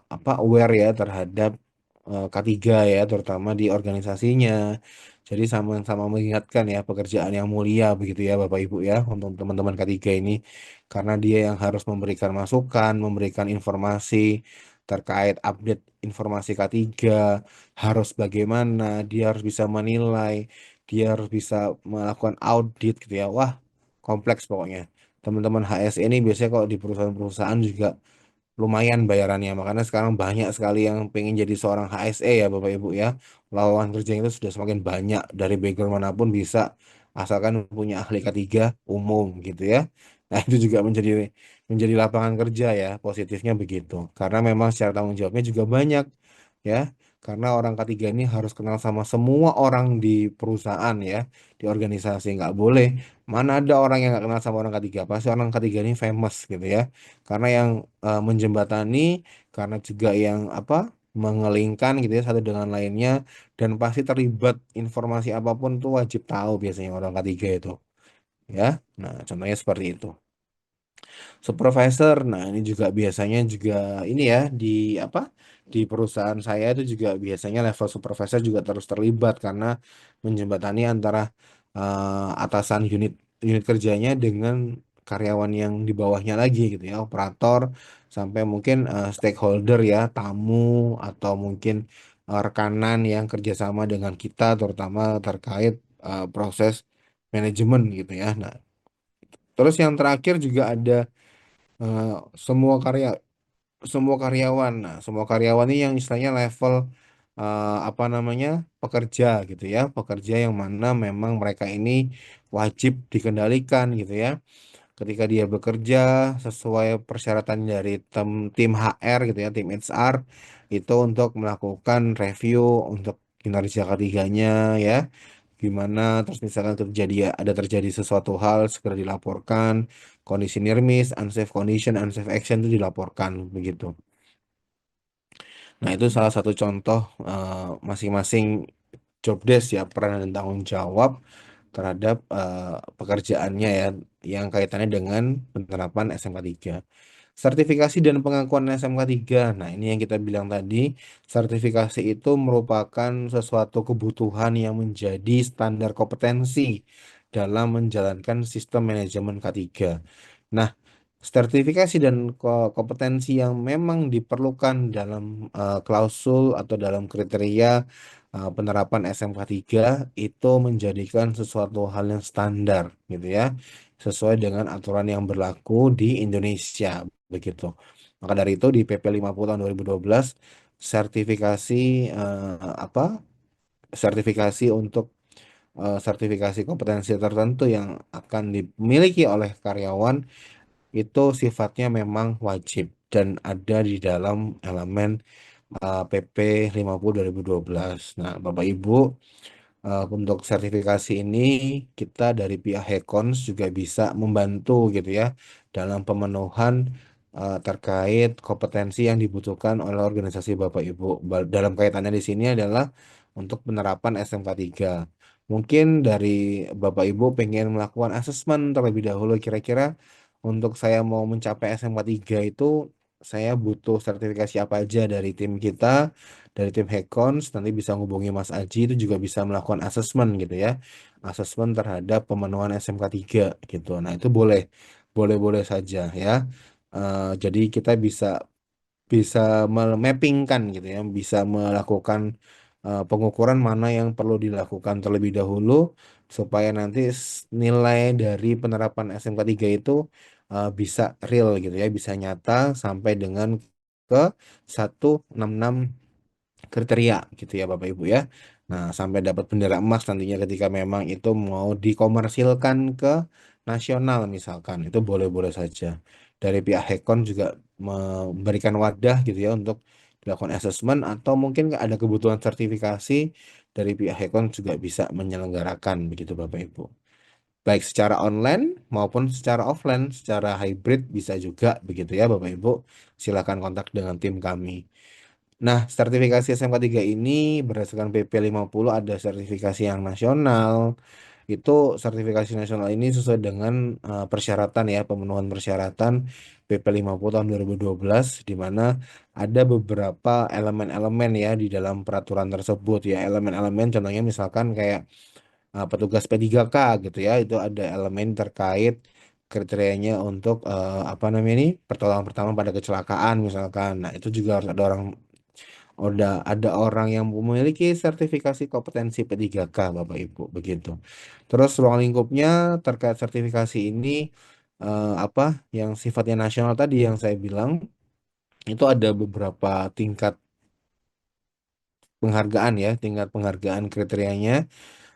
apa aware ya terhadap K3 ya, terutama di organisasinya. Jadi sama-sama mengingatkan ya pekerjaan yang mulia begitu ya Bapak Ibu ya untuk teman-teman K3 ini, karena dia yang harus memberikan masukan, memberikan informasi terkait update informasi K3, harus bagaimana, dia harus bisa menilai, dia harus bisa melakukan audit gitu ya. Wah, kompleks pokoknya. Teman-teman HS ini biasanya kalau di perusahaan-perusahaan juga lumayan bayarannya. Makanya sekarang banyak sekali yang pengen jadi seorang HSE ya Bapak Ibu ya. Lowongan kerja itu sudah semakin banyak dari background manapun bisa, asalkan punya ahli K3 umum gitu ya. Nah, itu juga menjadi menjadi lapangan kerja ya, positifnya begitu. Karena memang secara tanggung jawabnya juga banyak ya. Karena orang K3 ini harus kenal sama semua orang di perusahaan ya, di organisasi. Nggak boleh mana ada orang yang nggak kenal sama orang K3. Pasti orang K3 ini famous gitu ya. Karena yang menjembatani, karena juga yang apa, mengelingkan gitu ya satu dengan lainnya, dan pasti terlibat informasi apapun tuh wajib tahu biasanya orang K3 itu ya. Nah, contohnya seperti itu. Supervisor, nah ini juga biasanya juga ini ya di apa, di perusahaan saya itu juga biasanya level supervisor juga terus terlibat karena menjembatani antara atasan unit unit kerjanya dengan karyawan yang di bawahnya lagi gitu ya, operator sampai mungkin stakeholder ya, tamu atau mungkin rekanan yang kerjasama dengan kita terutama terkait proses manajemen gitu ya. Nah, terus yang terakhir juga ada eh, semua semua karyawan. Nah, semua karyawan ini yang istilahnya level apa namanya, pekerja gitu ya, pekerja yang mana memang mereka ini wajib dikendalikan gitu ya. Ketika dia bekerja sesuai persyaratan dari tim HR gitu ya, tim HR itu untuk melakukan review untuk kinerja ketiganya ya. Gimana terus misalkan ada terjadi sesuatu hal segera dilaporkan, kondisi near miss, unsafe condition, unsafe action itu dilaporkan begitu. Nah, itu salah satu contoh masing-masing job desk ya, peran dan tanggung jawab terhadap pekerjaannya ya, yang kaitannya dengan penerapan SMK 3. Sertifikasi dan pengakuan SMK 3. Nah, ini yang kita bilang tadi, sertifikasi itu merupakan sesuatu kebutuhan yang menjadi standar kompetensi dalam menjalankan sistem manajemen K3. Nah, sertifikasi dan kompetensi yang memang diperlukan dalam klausul atau dalam kriteria penerapan SMK 3 itu menjadikan sesuatu hal yang standar gitu ya, sesuai dengan aturan yang berlaku di Indonesia begitu. Maka dari itu di PP 50 tahun 2012, sertifikasi apa? Sertifikasi untuk sertifikasi kompetensi tertentu yang akan dimiliki oleh karyawan itu sifatnya memang wajib dan ada di dalam elemen PP 50 2012. Nah, Bapak Ibu, untuk sertifikasi ini kita dari pihak Hekons juga bisa membantu gitu ya dalam pemenuhan terkait kompetensi yang dibutuhkan oleh organisasi Bapak Ibu. Dalam kaitannya di sini adalah untuk penerapan SMK 3. Mungkin dari Bapak Ibu pengen melakukan asesmen terlebih dahulu, kira-kira untuk saya mau mencapai SMK 3 itu saya butuh sertifikasi apa aja dari tim kita, dari tim Hekons. Nanti bisa menghubungi Mas Aji, itu juga bisa melakukan asesmen gitu ya. Asesmen terhadap pemenuhan SMK 3 gitu. Nah, itu boleh, boleh-boleh saja ya. Jadi kita bisa bisa mappingkan gitu ya, bisa melakukan pengukuran mana yang perlu dilakukan terlebih dahulu supaya nanti nilai dari penerapan SMK 3 itu bisa real gitu ya, bisa nyata sampai dengan ke 166 kriteria gitu ya Bapak Ibu ya. Nah, sampai dapat bendera emas nantinya ketika memang itu mau dikomersilkan ke nasional misalkan, itu boleh-boleh saja. Dari pihak Hekon juga memberikan wadah gitu ya untuk dilakukan asesmen, atau mungkin ada kebutuhan sertifikasi dari pihak Hekon juga bisa menyelenggarakan begitu Bapak Ibu. Baik secara online maupun secara offline, secara hybrid bisa juga begitu ya Bapak Ibu. Silakan kontak dengan tim kami. Nah, sertifikasi SMK 3 ini berdasarkan PP 50 ada sertifikasi yang nasional, itu sertifikasi nasional ini sesuai dengan persyaratan ya, pemenuhan persyaratan PP 50 tahun 2012, di mana ada beberapa elemen-elemen ya di dalam peraturan tersebut ya. Elemen-elemen contohnya misalkan kayak petugas P3K gitu ya, itu ada elemen terkait kriterianya untuk apa namanya ini, pertolongan pertama pada kecelakaan misalkan. Nah, itu juga harus ada orang yang memiliki sertifikasi kompetensi P3K Bapak Ibu begitu. Terus ruang lingkupnya terkait sertifikasi ini apa yang sifatnya nasional tadi yang saya bilang itu ada beberapa tingkat penghargaan ya, tingkat penghargaan kriterianya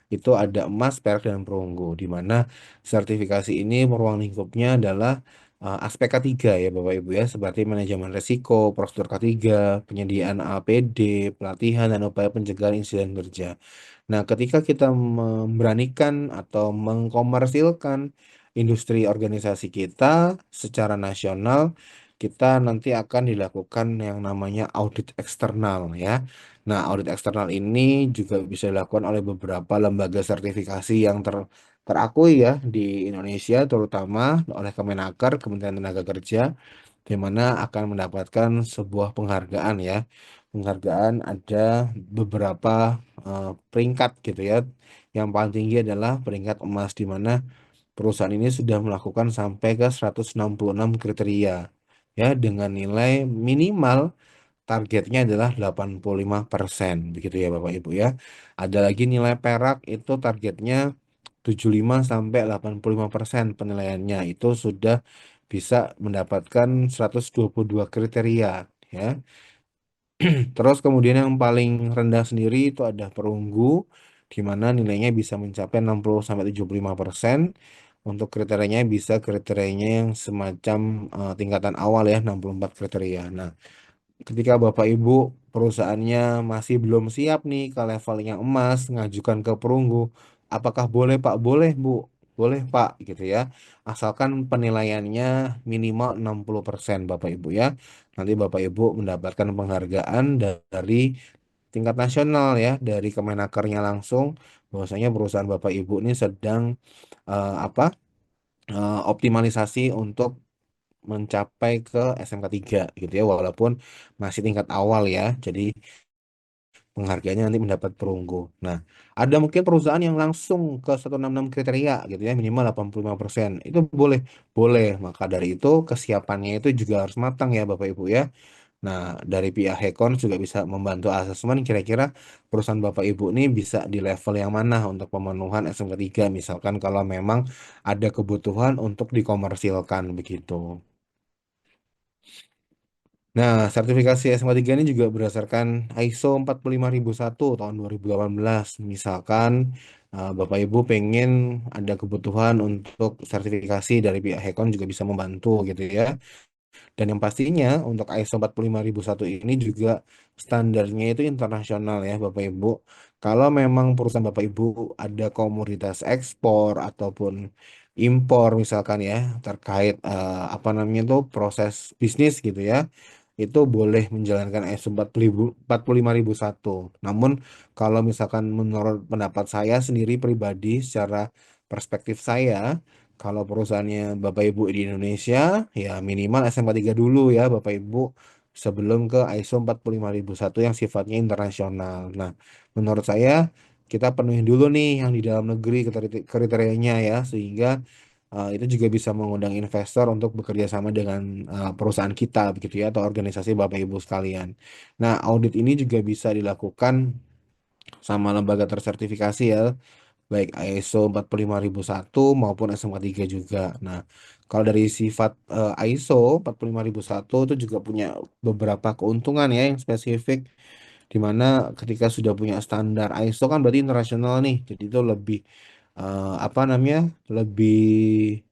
itu ada emas, perak, dan perunggu, di mana sertifikasi ini ruang lingkupnya adalah aspek K3 ya Bapak Ibu ya, seperti manajemen risiko, prosedur K3, penyediaan APD, pelatihan, dan upaya pencegahan insiden kerja. Nah, ketika kita memberanikan atau mengkomersilkan industri organisasi kita secara nasional, kita nanti akan dilakukan yang namanya audit eksternal ya. Nah, audit eksternal ini juga bisa dilakukan oleh beberapa lembaga sertifikasi yang terakui ya di Indonesia, terutama oleh Kemenaker, Kementerian Tenaga Kerja, di mana akan mendapatkan sebuah penghargaan ya. Penghargaan ada beberapa peringkat gitu ya. Yang paling tinggi adalah peringkat emas, di mana perusahaan ini sudah melakukan sampai ke 166 kriteria ya, dengan nilai minimal targetnya adalah 85% begitu ya Bapak Ibu ya. Ada lagi nilai perak, itu targetnya 75 sampai 85% penilaiannya, itu sudah bisa mendapatkan 122 kriteria ya. Terus kemudian yang paling rendah sendiri itu ada perunggu, di mana nilainya bisa mencapai 60 sampai 75%. Untuk kriterianya bisa kriterianya yang semacam tingkatan awal ya, 64 kriteria. Nah, ketika Bapak Ibu perusahaannya masih belum siap nih ke level yang emas, ngajukan ke perunggu, apakah boleh Pak? Boleh Bu, boleh Pak gitu ya. Asalkan penilaiannya minimal 60% Bapak Ibu ya. Nanti Bapak Ibu mendapatkan penghargaan dari tingkat nasional ya, dari Kemenakernya langsung, bahwasanya perusahaan Bapak Ibu ini sedang apa optimalisasi untuk mencapai ke SMK 3 gitu ya, walaupun masih tingkat awal ya, jadi penghargaannya nanti mendapat perunggu. Nah, ada mungkin perusahaan yang langsung ke 166 kriteria gitu ya, minimal 85%, itu boleh, boleh. Maka dari itu kesiapannya itu juga harus matang ya Bapak Ibu ya. Nah, dari pihak Hekon juga bisa membantu asesmen kira-kira perusahaan Bapak Ibu ini bisa di level yang mana untuk pemenuhan SMK 3, misalkan kalau memang ada kebutuhan untuk dikomersilkan begitu. Nah, sertifikasi SMA 3 ini juga berdasarkan ISO 45001 tahun 2018. Misalkan Bapak Ibu pengen ada kebutuhan untuk sertifikasi, dari pihak Hekon juga bisa membantu gitu ya. Dan yang pastinya untuk ISO 45001 ini juga standarnya itu internasional ya Bapak Ibu. Kalau memang perusahaan Bapak Ibu ada komoditas ekspor ataupun impor misalkan ya, terkait apa namanya itu proses bisnis gitu ya, itu boleh menjalankan ISO 45001. Namun kalau misalkan menurut pendapat saya sendiri pribadi, secara perspektif saya, kalau perusahaannya Bapak Ibu di Indonesia, ya minimal SMA 3 dulu ya Bapak Ibu, sebelum ke ISO 45001 yang sifatnya internasional. Nah, menurut saya kita penuhi dulu nih yang di dalam negeri kriterianya ya, sehingga itu juga bisa mengundang investor untuk bekerja sama dengan perusahaan kita begitu ya, atau organisasi Bapak Ibu sekalian. Nah, audit ini juga bisa dilakukan sama lembaga tersertifikasi ya, baik ISO 45001 maupun SMK 3 juga. Nah, kalau dari sifat ISO 45001 itu juga punya beberapa keuntungan ya yang spesifik, di mana ketika sudah punya standar ISO kan berarti internasional nih. Jadi itu lebih apa namanya? Lebih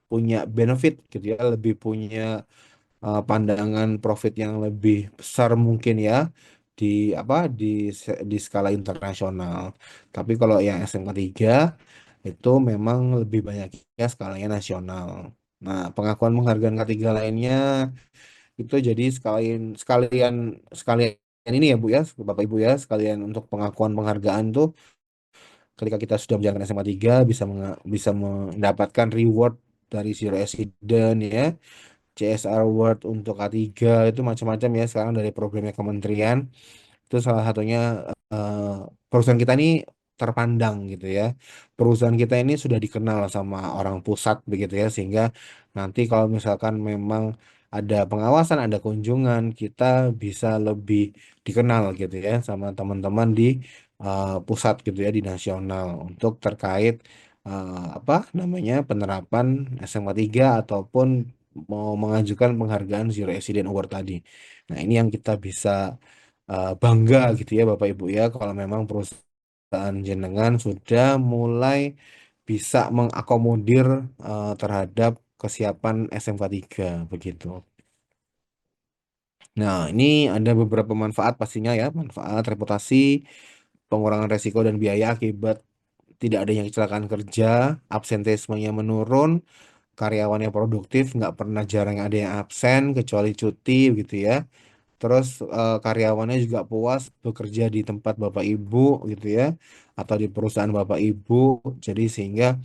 punya benefit gitu ya, lebih punya pandangan profit yang lebih besar mungkin ya di apa di skala internasional. Tapi kalau yang SMK 3 itu memang lebih banyaknya skalanya nasional. Nah, pengakuan penghargaan ketiga lainnya itu jadi sekalian sekalian sekalian ini ya Bu ya, Bapak Ibu ya, sekalian untuk pengakuan penghargaan tuh ketika kita sudah menjalankan SMA 3 bisa mendapatkan reward dari Zero Accident ya, CSR Award untuk K3 itu macam-macam ya sekarang dari programnya kementerian. Itu salah satunya eh, perusahaan kita ini terpandang gitu ya. Perusahaan kita ini sudah dikenal sama orang pusat begitu ya, sehingga nanti kalau misalkan memang ada pengawasan, ada kunjungan, kita bisa lebih dikenal gitu ya sama teman-teman di pusat gitu ya, di nasional untuk terkait apa namanya penerapan SMA 3 ataupun mau mengajukan penghargaan Zero Accident Award tadi. Nah, ini yang kita bisa bangga gitu ya Bapak Ibu ya kalau memang perusahaan jenengan sudah mulai bisa mengakomodir terhadap kesiapan SMK 3 begitu. Nah, ini ada beberapa manfaat pastinya ya, manfaat reputasi, pengurangan resiko dan biaya akibat tidak adanya kecelakaan kerja, absenteismenya menurun, karyawannya produktif, nggak pernah jarang ada yang absen kecuali cuti gitu ya. Terus karyawannya juga puas bekerja di tempat Bapak Ibu gitu ya, atau di perusahaan Bapak Ibu. Jadi sehingga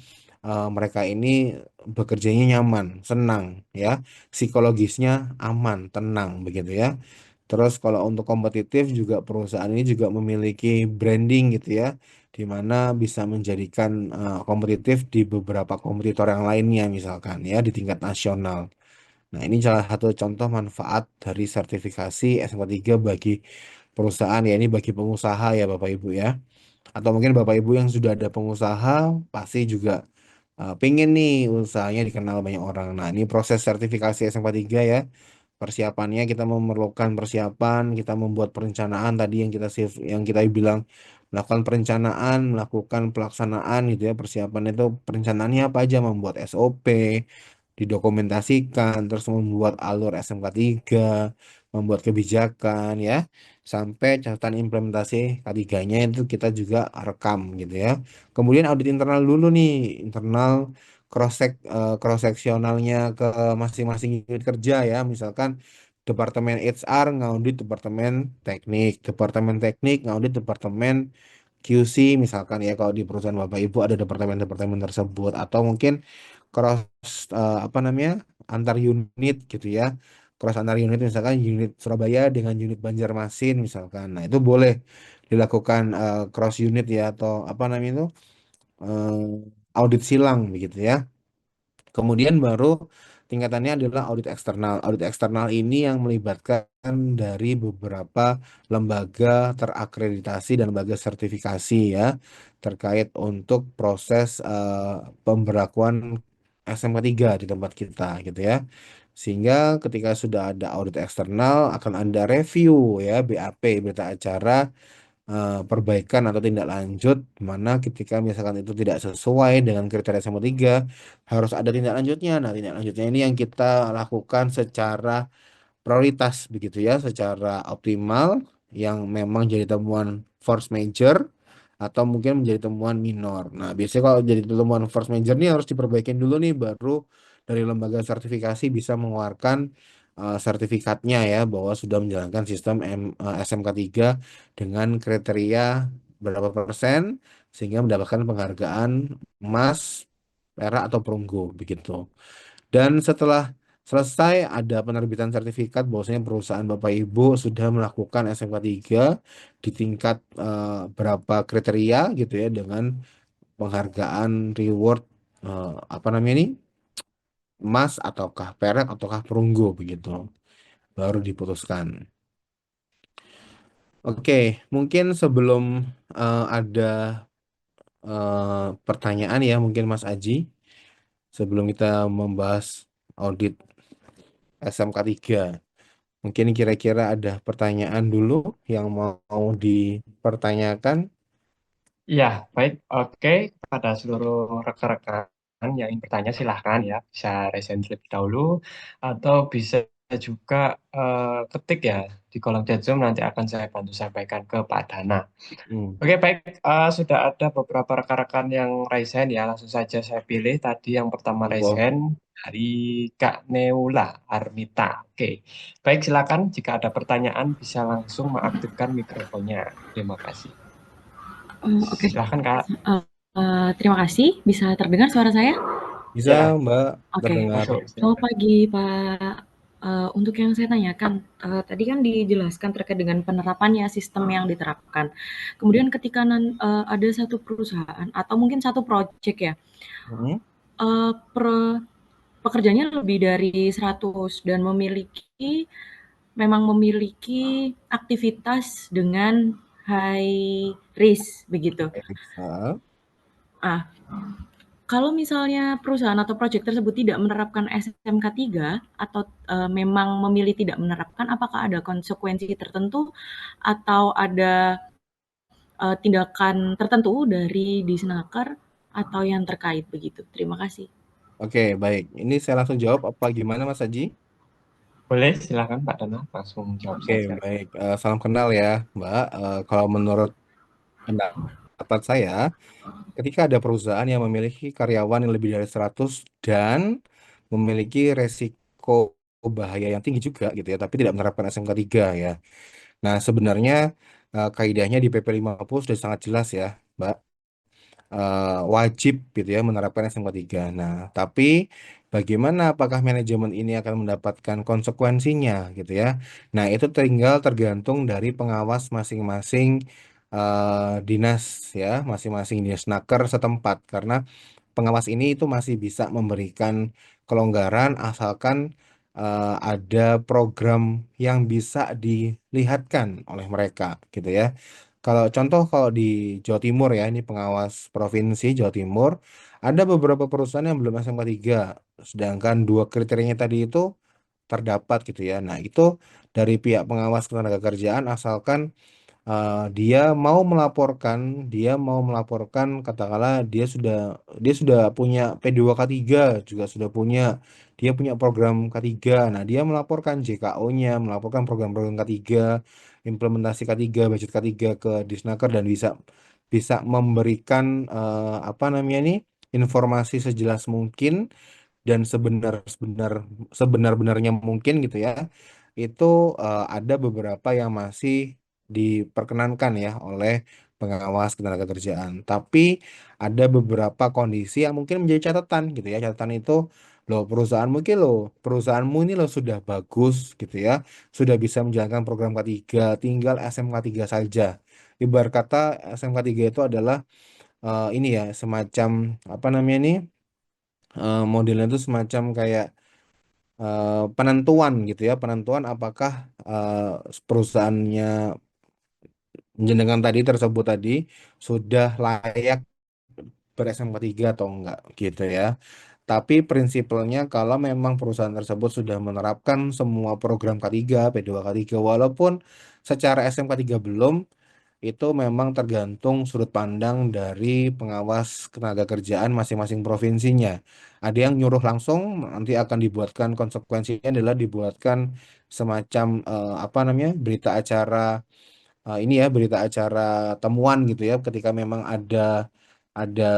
mereka ini bekerjanya nyaman, senang ya, psikologisnya aman, tenang begitu ya. Terus kalau untuk kompetitif juga perusahaan ini juga memiliki branding gitu ya, di mana bisa menjadikan kompetitif di beberapa kompetitor yang lainnya misalkan ya di tingkat nasional. Nah, ini salah satu contoh manfaat dari sertifikasi SMA 3 bagi perusahaan ya, ini bagi pengusaha ya Bapak Ibu ya. Atau mungkin Bapak Ibu yang sudah ada pengusaha pasti juga pengen nih usahanya dikenal banyak orang. Nah, ini proses sertifikasi SMA 3 ya. Persiapannya kita memerlukan persiapan, kita membuat perencanaan tadi yang kita bilang melakukan perencanaan, melakukan pelaksanaan gitu ya. Persiapan itu perencanaannya apa aja, membuat SOP, didokumentasikan, terus membuat alur SMK 3, membuat kebijakan ya, sampai catatan implementasi K3-nya itu kita juga rekam gitu ya. Kemudian audit internal dulu nih, internal cross seksionalnya ke masing-masing unit kerja ya. Misalkan Departemen HR ngaudit Departemen Teknik ngaudit Departemen QC misalkan ya kalau di perusahaan Bapak Ibu ada departemen-departemen tersebut atau mungkin cross apa namanya antar unit gitu ya, cross antar unit misalkan unit Surabaya dengan unit Banjarmasin misalkan, nah itu boleh dilakukan cross unit ya atau apa namanya itu audit silang begitu ya. Kemudian baru tingkatannya adalah audit eksternal. Audit eksternal ini yang melibatkan dari beberapa lembaga terakreditasi dan lembaga sertifikasi ya terkait untuk proses pemberlakuan SMK 3 di tempat kita gitu ya. Sehingga ketika sudah ada audit eksternal akan ada review ya BAP berita acara perbaikan atau tindak lanjut mana ketika misalkan itu tidak sesuai dengan kriteria SMA 3 harus ada tindak lanjutnya. Nah, tindak lanjutnya ini yang kita lakukan secara prioritas begitu ya, secara optimal yang memang jadi temuan force major atau mungkin menjadi temuan minor. Nah, biasanya kalau jadi temuan force major ini harus diperbaikin dulu nih baru dari lembaga sertifikasi bisa mengeluarkan sertifikatnya ya bahwa sudah menjalankan sistem SMK 3 dengan kriteria berapa persen sehingga mendapatkan penghargaan emas, perak atau perunggu begitu. Dan setelah selesai ada penerbitan sertifikat bahwasanya perusahaan Bapak Ibu sudah melakukan SMK 3 di tingkat berapa kriteria gitu ya dengan penghargaan reward apa namanya ini emas ataukah perak ataukah perunggu begitu baru diputuskan. Oke, mungkin sebelum ada pertanyaan ya mungkin Mas Aji sebelum kita membahas audit SMK 3. Mungkin kira-kira ada pertanyaan dulu yang mau dipertanyakan. Ya, baik. Oke, kepada seluruh rekan-rekan yang ingin bertanya silahkan ya, bisa raise hand terlebih dahulu atau bisa juga ketik ya di kolom chat Zoom nanti akan saya bantu sampaikan ke Pak Dana. Hmm, Oke, baik. Sudah ada beberapa rekan-rekan yang raise hand ya, langsung saja saya pilih. Tadi yang pertama raise monggo. hand dari Kak Neula Armita. Oke, baik silakan jika ada pertanyaan bisa langsung mengaktifkan mikrofonnya. Terima kasih. Oke. Silahkan Kak. Terima kasih. Bisa terdengar suara saya? Bisa, Ya, Mbak, Oke. terdengar. masuk. Selamat Silahkan. pagi, Pak. Untuk yang saya tanyakan, tadi kan dijelaskan terkait dengan penerapannya sistem yang diterapkan. Kemudian ketika ada satu perusahaan atau mungkin satu proyek ya, Hmm. eee, pekerjanya lebih dari 100 dan memang memiliki aktivitas dengan high risk begitu. Bisa. Ah, kalau misalnya perusahaan atau proyek tersebut tidak menerapkan SMK 3 atau, memang memilih tidak menerapkan, apakah ada konsekuensi tertentu atau ada, tindakan tertentu dari Disnaker atau yang terkait begitu? Terima kasih. Oke, baik. Ini saya langsung jawab apa gimana, Mas Haji? Boleh, silakan Pak Dana, langsung jawab Oke, saja. baik. Salam kenal ya, Mbak. Kalau menurut pendapat saya, ketika ada perusahaan yang memiliki karyawan yang lebih dari 100 dan memiliki resiko bahaya yang tinggi juga gitu ya, tapi tidak menerapkan SMK 3 ya. Nah, sebenarnya kaidahnya di PP 50 sudah sangat jelas ya, Mbak. Wajib gitu ya menerapkan SMK 3. Nah, tapi bagaimana apakah manajemen ini akan mendapatkan konsekuensinya gitu ya. Nah, itu tinggal tergantung dari pengawas masing-masing dinas ya, masing-masing dinas naker setempat karena pengawas ini itu masih bisa memberikan kelonggaran asalkan ada program yang bisa dilihatkan oleh mereka gitu ya. Kalau contoh kalau di Jawa Timur ya, ini pengawas provinsi Jawa Timur, ada beberapa perusahaan yang belum SMK 3, sedangkan dua kriterianya tadi itu terdapat gitu ya. Nah, itu dari pihak pengawas ketenagakerjaan asalkan dia mau melaporkan, katakanlah dia sudah punya P2K3 juga sudah punya, dia punya program K3. Nah, dia melaporkan JKO-nya, melaporkan program-program K3, implementasi K3, budget K3 ke Disnaker dan bisa bisa memberikan apa namanya ini informasi sejelas mungkin dan sebenar-benarnya mungkin gitu ya. Itu ada beberapa yang masih diperkenankan ya oleh pengawas ketenagakerjaan. Tapi ada beberapa kondisi yang mungkin menjadi catatan gitu ya. Catatan itu loh perusahaanmu ini loh sudah bagus gitu ya. Sudah bisa menjalankan program K3, tinggal SMK 3 saja. Ibarat kata SMK 3 itu adalah ini ya semacam apa namanya ini modelnya itu semacam kayak penentuan gitu ya, penentuan apakah perusahaannya jenengan tadi tersebut tadi sudah layak ber-SMK 3 atau enggak gitu ya. Tapi prinsipalnya kalau memang perusahaan tersebut sudah menerapkan semua program K3, P2K3 walaupun secara SMK 3 belum, itu memang tergantung sudut pandang dari pengawas ketenaga kerjaan masing-masing provinsinya. Ada yang nyuruh langsung, nanti akan dibuatkan konsekuensinya adalah dibuatkan semacam apa namanya berita acara ini ya berita acara temuan gitu ya ketika memang ada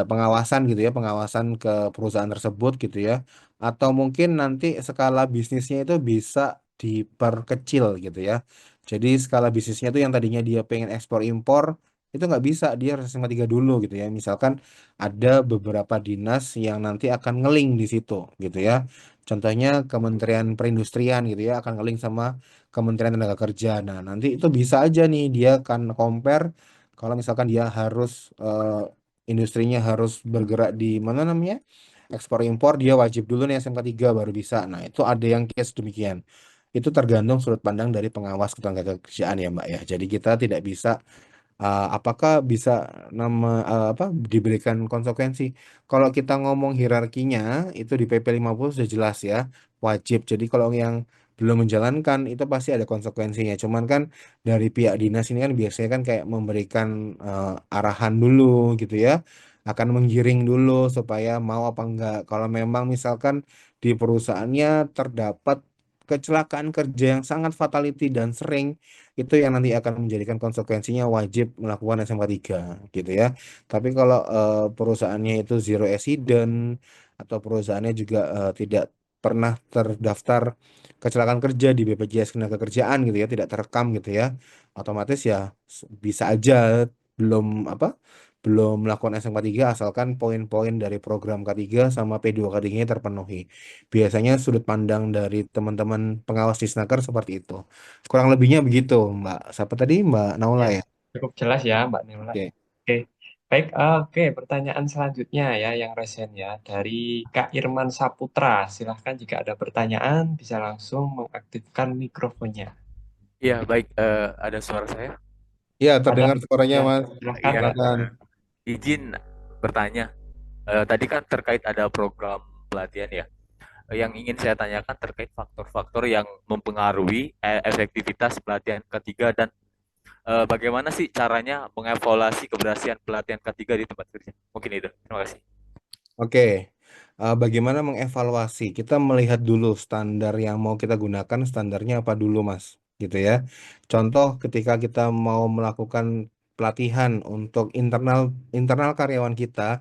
pengawasan gitu ya pengawasan ke perusahaan tersebut gitu ya atau mungkin nanti skala bisnisnya itu bisa diperkecil gitu ya jadi skala bisnisnya itu yang tadinya dia pengen ekspor impor itu nggak bisa dia harus SMA 3 dulu gitu ya misalkan ada beberapa dinas yang nanti akan ngeling di situ gitu ya contohnya Kementerian Perindustrian gitu ya akan ngeling sama Kementerian Tenaga Kerja. Nah, nanti itu bisa aja nih dia akan compare kalau misalkan dia harus industrinya harus bergerak di mana namanya? Ekspor impor dia wajib dulu nih SMK 3 baru bisa. Nah, itu ada yang case demikian. Itu tergantung sudut pandang dari pengawas ketenagakerjaan ya, Mbak ya. Jadi kita tidak bisa apakah bisa apa diberikan konsekuensi. Kalau kita ngomong hierarkinya itu di PP 50 sudah jelas ya, wajib. Jadi kalau yang belum menjalankan itu pasti ada konsekuensinya. Cuman kan dari pihak dinas ini kan biasanya kan kayak memberikan arahan dulu gitu ya. Akan menggiring dulu supaya mau apa enggak. Kalau memang misalkan di perusahaannya terdapat kecelakaan kerja yang sangat fatality dan sering itu yang nanti akan menjadikan konsekuensinya wajib melakukan SMK 3 gitu ya. Tapi kalau perusahaannya itu zero accident atau perusahaannya juga tidak pernah terdaftar kecelakaan kerja di BPJS Ketenagakerjaan gitu ya, tidak terekam gitu ya. Otomatis ya bisa aja belum apa belum melakukan SMK 3 asalkan poin-poin dari program K3 sama P2K3-nya terpenuhi. Biasanya sudut pandang dari teman-teman pengawas di Snaker seperti itu. Kurang lebihnya begitu, Mbak. Siapa tadi? Mbak Naula Ya, ya? cukup jelas ya, Mbak Neula. Oke. Oke, baik. Oke, pertanyaan selanjutnya ya, yang resen ya, dari Kak Irman Saputra. Silahkan jika ada pertanyaan, bisa langsung mengaktifkan mikrofonnya. Iya, baik. Ada suara saya? Ya, Ada, terdengar suaranya, ya, Mas. silahkan, Iya, Mbak. Silakan. izin bertanya. Tadi kan terkait ada program pelatihan ya. Yang ingin saya tanyakan terkait faktor-faktor yang mempengaruhi efektivitas pelatihan ketiga dan bagaimana sih caranya mengevaluasi keberhasilan pelatihan ketiga di tempat kerja? Mungkin itu. Terima kasih. Oke, bagaimana mengevaluasi? Kita melihat dulu standar yang mau kita gunakan, standarnya apa dulu, Mas, gitu ya. Contoh, ketika kita mau melakukan pelatihan untuk internal internal karyawan kita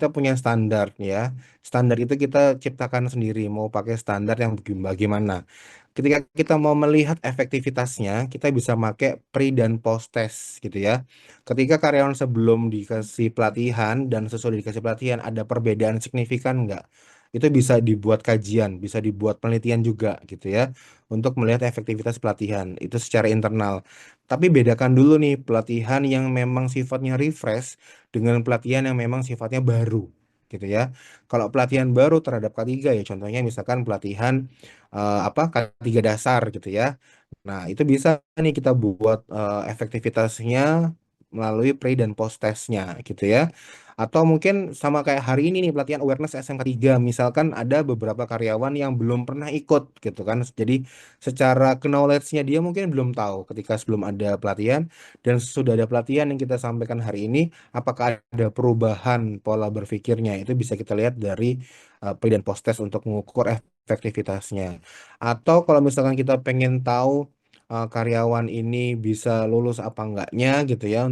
punya standar ya. Standar itu kita ciptakan sendiri, mau pakai standar yang bagaimana. Ketika kita mau melihat efektivitasnya, kita bisa pakai pre dan post test gitu ya. Ketika karyawan sebelum dikasih pelatihan dan sesudah dikasih pelatihan ada perbedaan signifikan nggak? Itu bisa dibuat kajian, bisa dibuat penelitian juga gitu ya untuk melihat efektivitas pelatihan itu secara internal. Tapi bedakan dulu nih pelatihan yang memang sifatnya refresh dengan pelatihan yang memang sifatnya baru gitu ya. Kalau pelatihan baru terhadap K3 ya contohnya misalkan pelatihan K3 dasar gitu ya. Nah, itu bisa nih kita buat efektivitasnya melalui pre dan post testnya gitu ya. Atau mungkin sama kayak hari ini nih pelatihan awareness SMK 3. Misalkan ada beberapa karyawan yang belum pernah ikut gitu kan. Jadi secara knowledge-nya dia mungkin belum tahu ketika sebelum ada pelatihan dan sudah ada pelatihan yang kita sampaikan hari ini, apakah ada perubahan pola berpikirnya. Itu bisa kita lihat dari pre dan post test untuk mengukur efektivitasnya. Atau kalau misalkan kita pengen tahu karyawan ini bisa lulus apa enggaknya gitu ya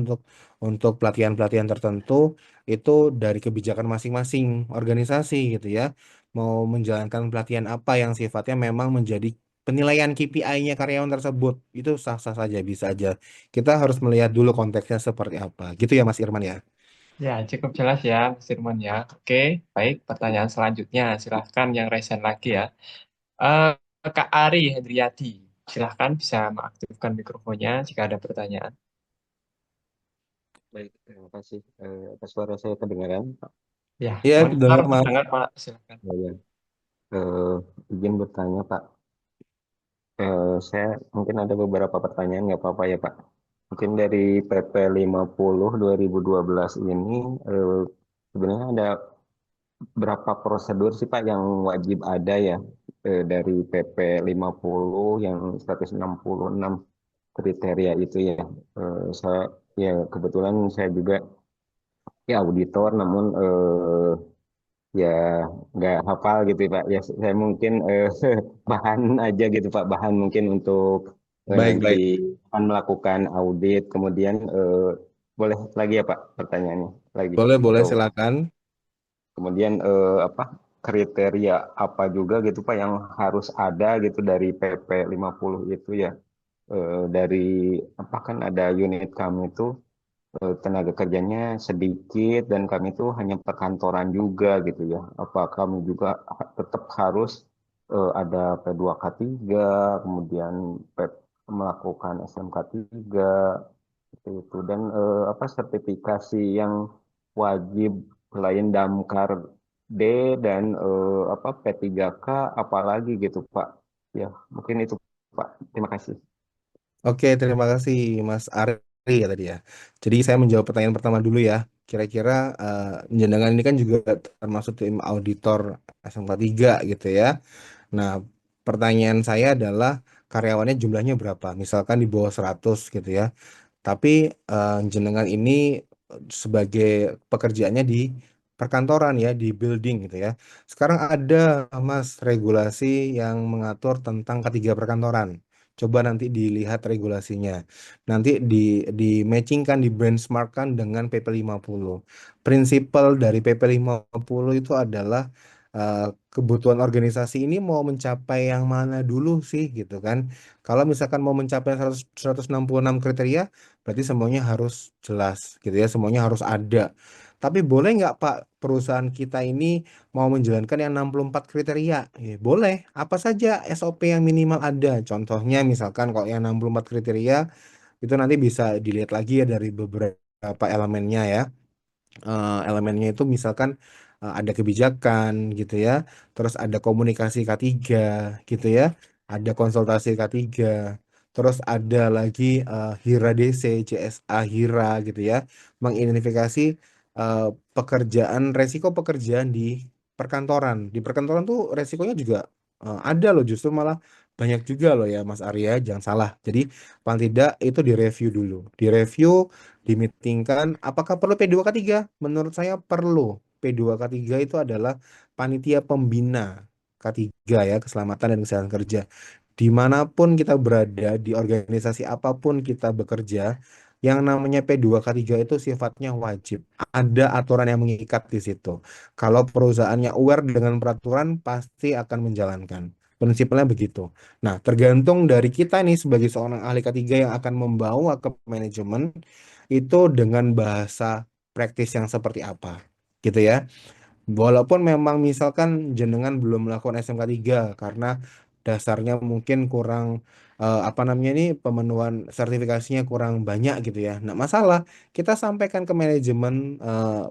untuk pelatihan-pelatihan tertentu itu dari kebijakan masing-masing organisasi gitu ya. Mau menjalankan pelatihan apa yang sifatnya memang menjadi penilaian KPI-nya karyawan tersebut itu sah-sah saja bisa aja. Kita harus melihat dulu konteksnya seperti apa. Gitu ya Mas Irman ya. Ya, cukup jelas ya, Mas Firman ya. Oke, baik. Pertanyaan selanjutnya, silahkan yang resen lagi ya. Eh, Kak Ari Hendriyadi, silahkan bisa mengaktifkan mikrofonnya jika ada pertanyaan. Baik, terima kasih. Atas suara saya kedengaran, Pak. Ya, Iya, monitor dengar Mas. terdengar, Pak. Silahkan. Ya, ya. Izin bertanya, Pak. Saya mungkin ada beberapa pertanyaan, nggak apa-apa ya, Pak. Mungkin dari PP 50 2012 ini, sebenarnya ada berapa prosedur sih, Pak, yang wajib ada ya, dari PP 50 yang 166 kriteria itu ya. Saya, ya kebetulan saya juga ya auditor, namun ya nggak hafal gitu Pak. Ya saya mungkin bahan aja gitu Pak, bahan mungkin untuk Baik, nanti baik. akan melakukan audit. Kemudian boleh lagi ya Pak pertanyaannya lagi Boleh, boleh atau silakan. kemudian apa kriteria apa juga gitu Pak yang harus ada gitu dari PP 50 itu ya. Dari apa kan ada unit kami itu tenaga kerjanya sedikit dan kami itu hanya perkantoran juga gitu ya. Apa kami juga tetap harus ada P2K3, kemudian melakukan SMK 3 seperti itu dan apa sertifikasi yang wajib selain Damkar D dan apa P3K apalagi gitu Pak. Ya, mungkin itu Pak. Terima kasih. Oke, terima kasih Mas Ari ya tadi ya. Jadi saya menjawab pertanyaan pertama dulu ya. Kira-kira jenengan ini kan juga termasuk tim auditor SMK 3 gitu ya. Nah, pertanyaan saya adalah karyawannya jumlahnya berapa? Misalkan di bawah 100 gitu ya. Tapi jenengan ini sebagai pekerjaannya di perkantoran ya, di building gitu ya. Sekarang ada Mas regulasi yang mengatur tentang ketiga perkantoran. Coba nanti dilihat regulasinya. Nanti di matchingkan, di benchmarkkan dengan PP 50. Prinsipal dari PP 50 itu adalah kebutuhan organisasi ini mau mencapai yang mana dulu sih gitu kan. Kalau misalkan mau mencapai 100 166 kriteria, berarti semuanya harus jelas gitu ya, semuanya harus ada. Tapi boleh nggak Pak perusahaan kita ini mau menjalankan yang 64 kriteria? Ya, boleh. Apa saja SOP yang minimal ada? Contohnya misalkan kalau yang 64 kriteria itu nanti bisa dilihat lagi ya dari beberapa elemennya ya. Elemennya itu misalkan ada kebijakan gitu ya, terus ada komunikasi K3 gitu ya, ada konsultasi K3, terus ada lagi HIRA DC, CSA HIRA gitu ya, mengidentifikasi eh, pekerjaan, resiko pekerjaan di perkantoran. Di perkantoran tuh resikonya juga ada loh, justru malah banyak juga loh ya Mas Arya, jangan salah. Jadi paling tidak itu direview dulu, direview, dimeetingkan apakah perlu P2K3? Menurut saya perlu. P2K3 itu adalah panitia pembina K3 ya, keselamatan dan kesehatan kerja. Dimanapun kita berada, di organisasi apapun kita bekerja, yang namanya P2K3 itu sifatnya wajib. Ada aturan yang mengikat di situ. Kalau perusahaannya aware dengan peraturan, pasti akan menjalankan. Prinsipnya begitu. Nah, tergantung dari kita nih sebagai seorang ahli K3 yang akan membawa ke manajemen itu dengan bahasa praktis yang seperti apa. Gitu ya. Walaupun memang misalkan jenengan belum melakukan SMK 3 karena dasarnya mungkin kurang apa namanya ini pemenuhan sertifikasinya kurang banyak gitu ya. Nah, masalah kita sampaikan ke manajemen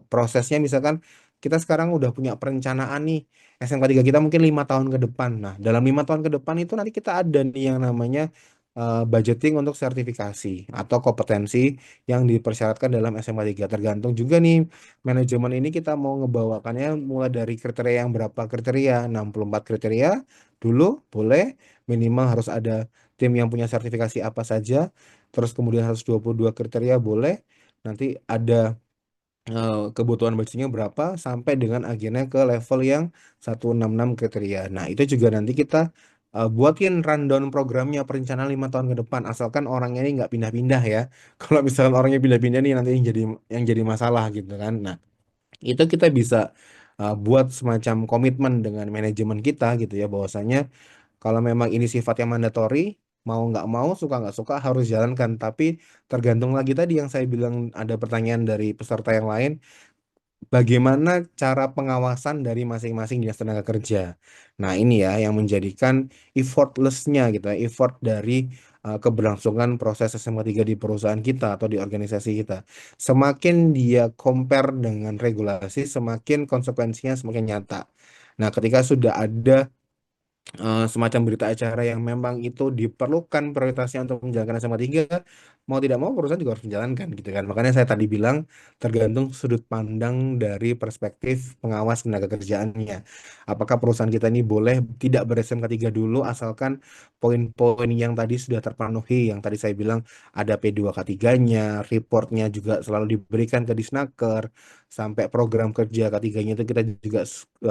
prosesnya misalkan kita sekarang udah punya perencanaan nih SMK 3 kita mungkin 5 tahun ke depan. Nah, dalam 5 tahun ke depan itu nanti kita ada nih yang namanya budgeting untuk sertifikasi atau kompetensi yang dipersyaratkan dalam SMK 3. Tergantung juga nih manajemen ini kita mau ngebawakannya mulai dari kriteria yang berapa kriteria, 64 kriteria dulu boleh, minimal harus ada tim yang punya sertifikasi apa saja, terus kemudian harus 22 kriteria boleh, nanti ada kebutuhan budgetnya berapa sampai dengan akhirnya ke level yang 166 kriteria. Nah, itu juga nanti kita buatin rundown programnya perencanaan 5 tahun ke depan asalkan orangnya ini nggak pindah-pindah ya. Kalau misalkan orangnya pindah-pindah nih nanti yang jadi masalah gitu kan. Nah, itu kita bisa buat semacam komitmen dengan manajemen kita gitu ya bahwasanya kalau memang ini sifatnya mandatori mau nggak mau suka nggak suka harus jalankan tapi tergantung lagi tadi yang saya bilang ada pertanyaan dari peserta yang lain bagaimana cara pengawasan dari masing-masing dinas tenaga kerja. Nah, ini ya yang menjadikan effortless-nya gitu ya, effort dari keberlangsungan proses SMK 3 di perusahaan kita atau di organisasi kita. Semakin dia compare dengan regulasi, semakin konsekuensinya semakin nyata. Nah, ketika sudah ada semacam berita acara yang memang itu diperlukan prioritasnya untuk menjalankan SMA 3 mau tidak mau perusahaan juga harus menjalankan gitu kan makanya saya tadi bilang tergantung sudut pandang dari perspektif pengawas tenaga kerjaannya apakah perusahaan kita ini boleh tidak ber-SMK 3 dulu asalkan poin-poin yang tadi sudah terpenuhi yang tadi saya bilang ada P2K3-nya reportnya juga selalu diberikan ke Disnaker sampai program kerja K3-nya itu kita juga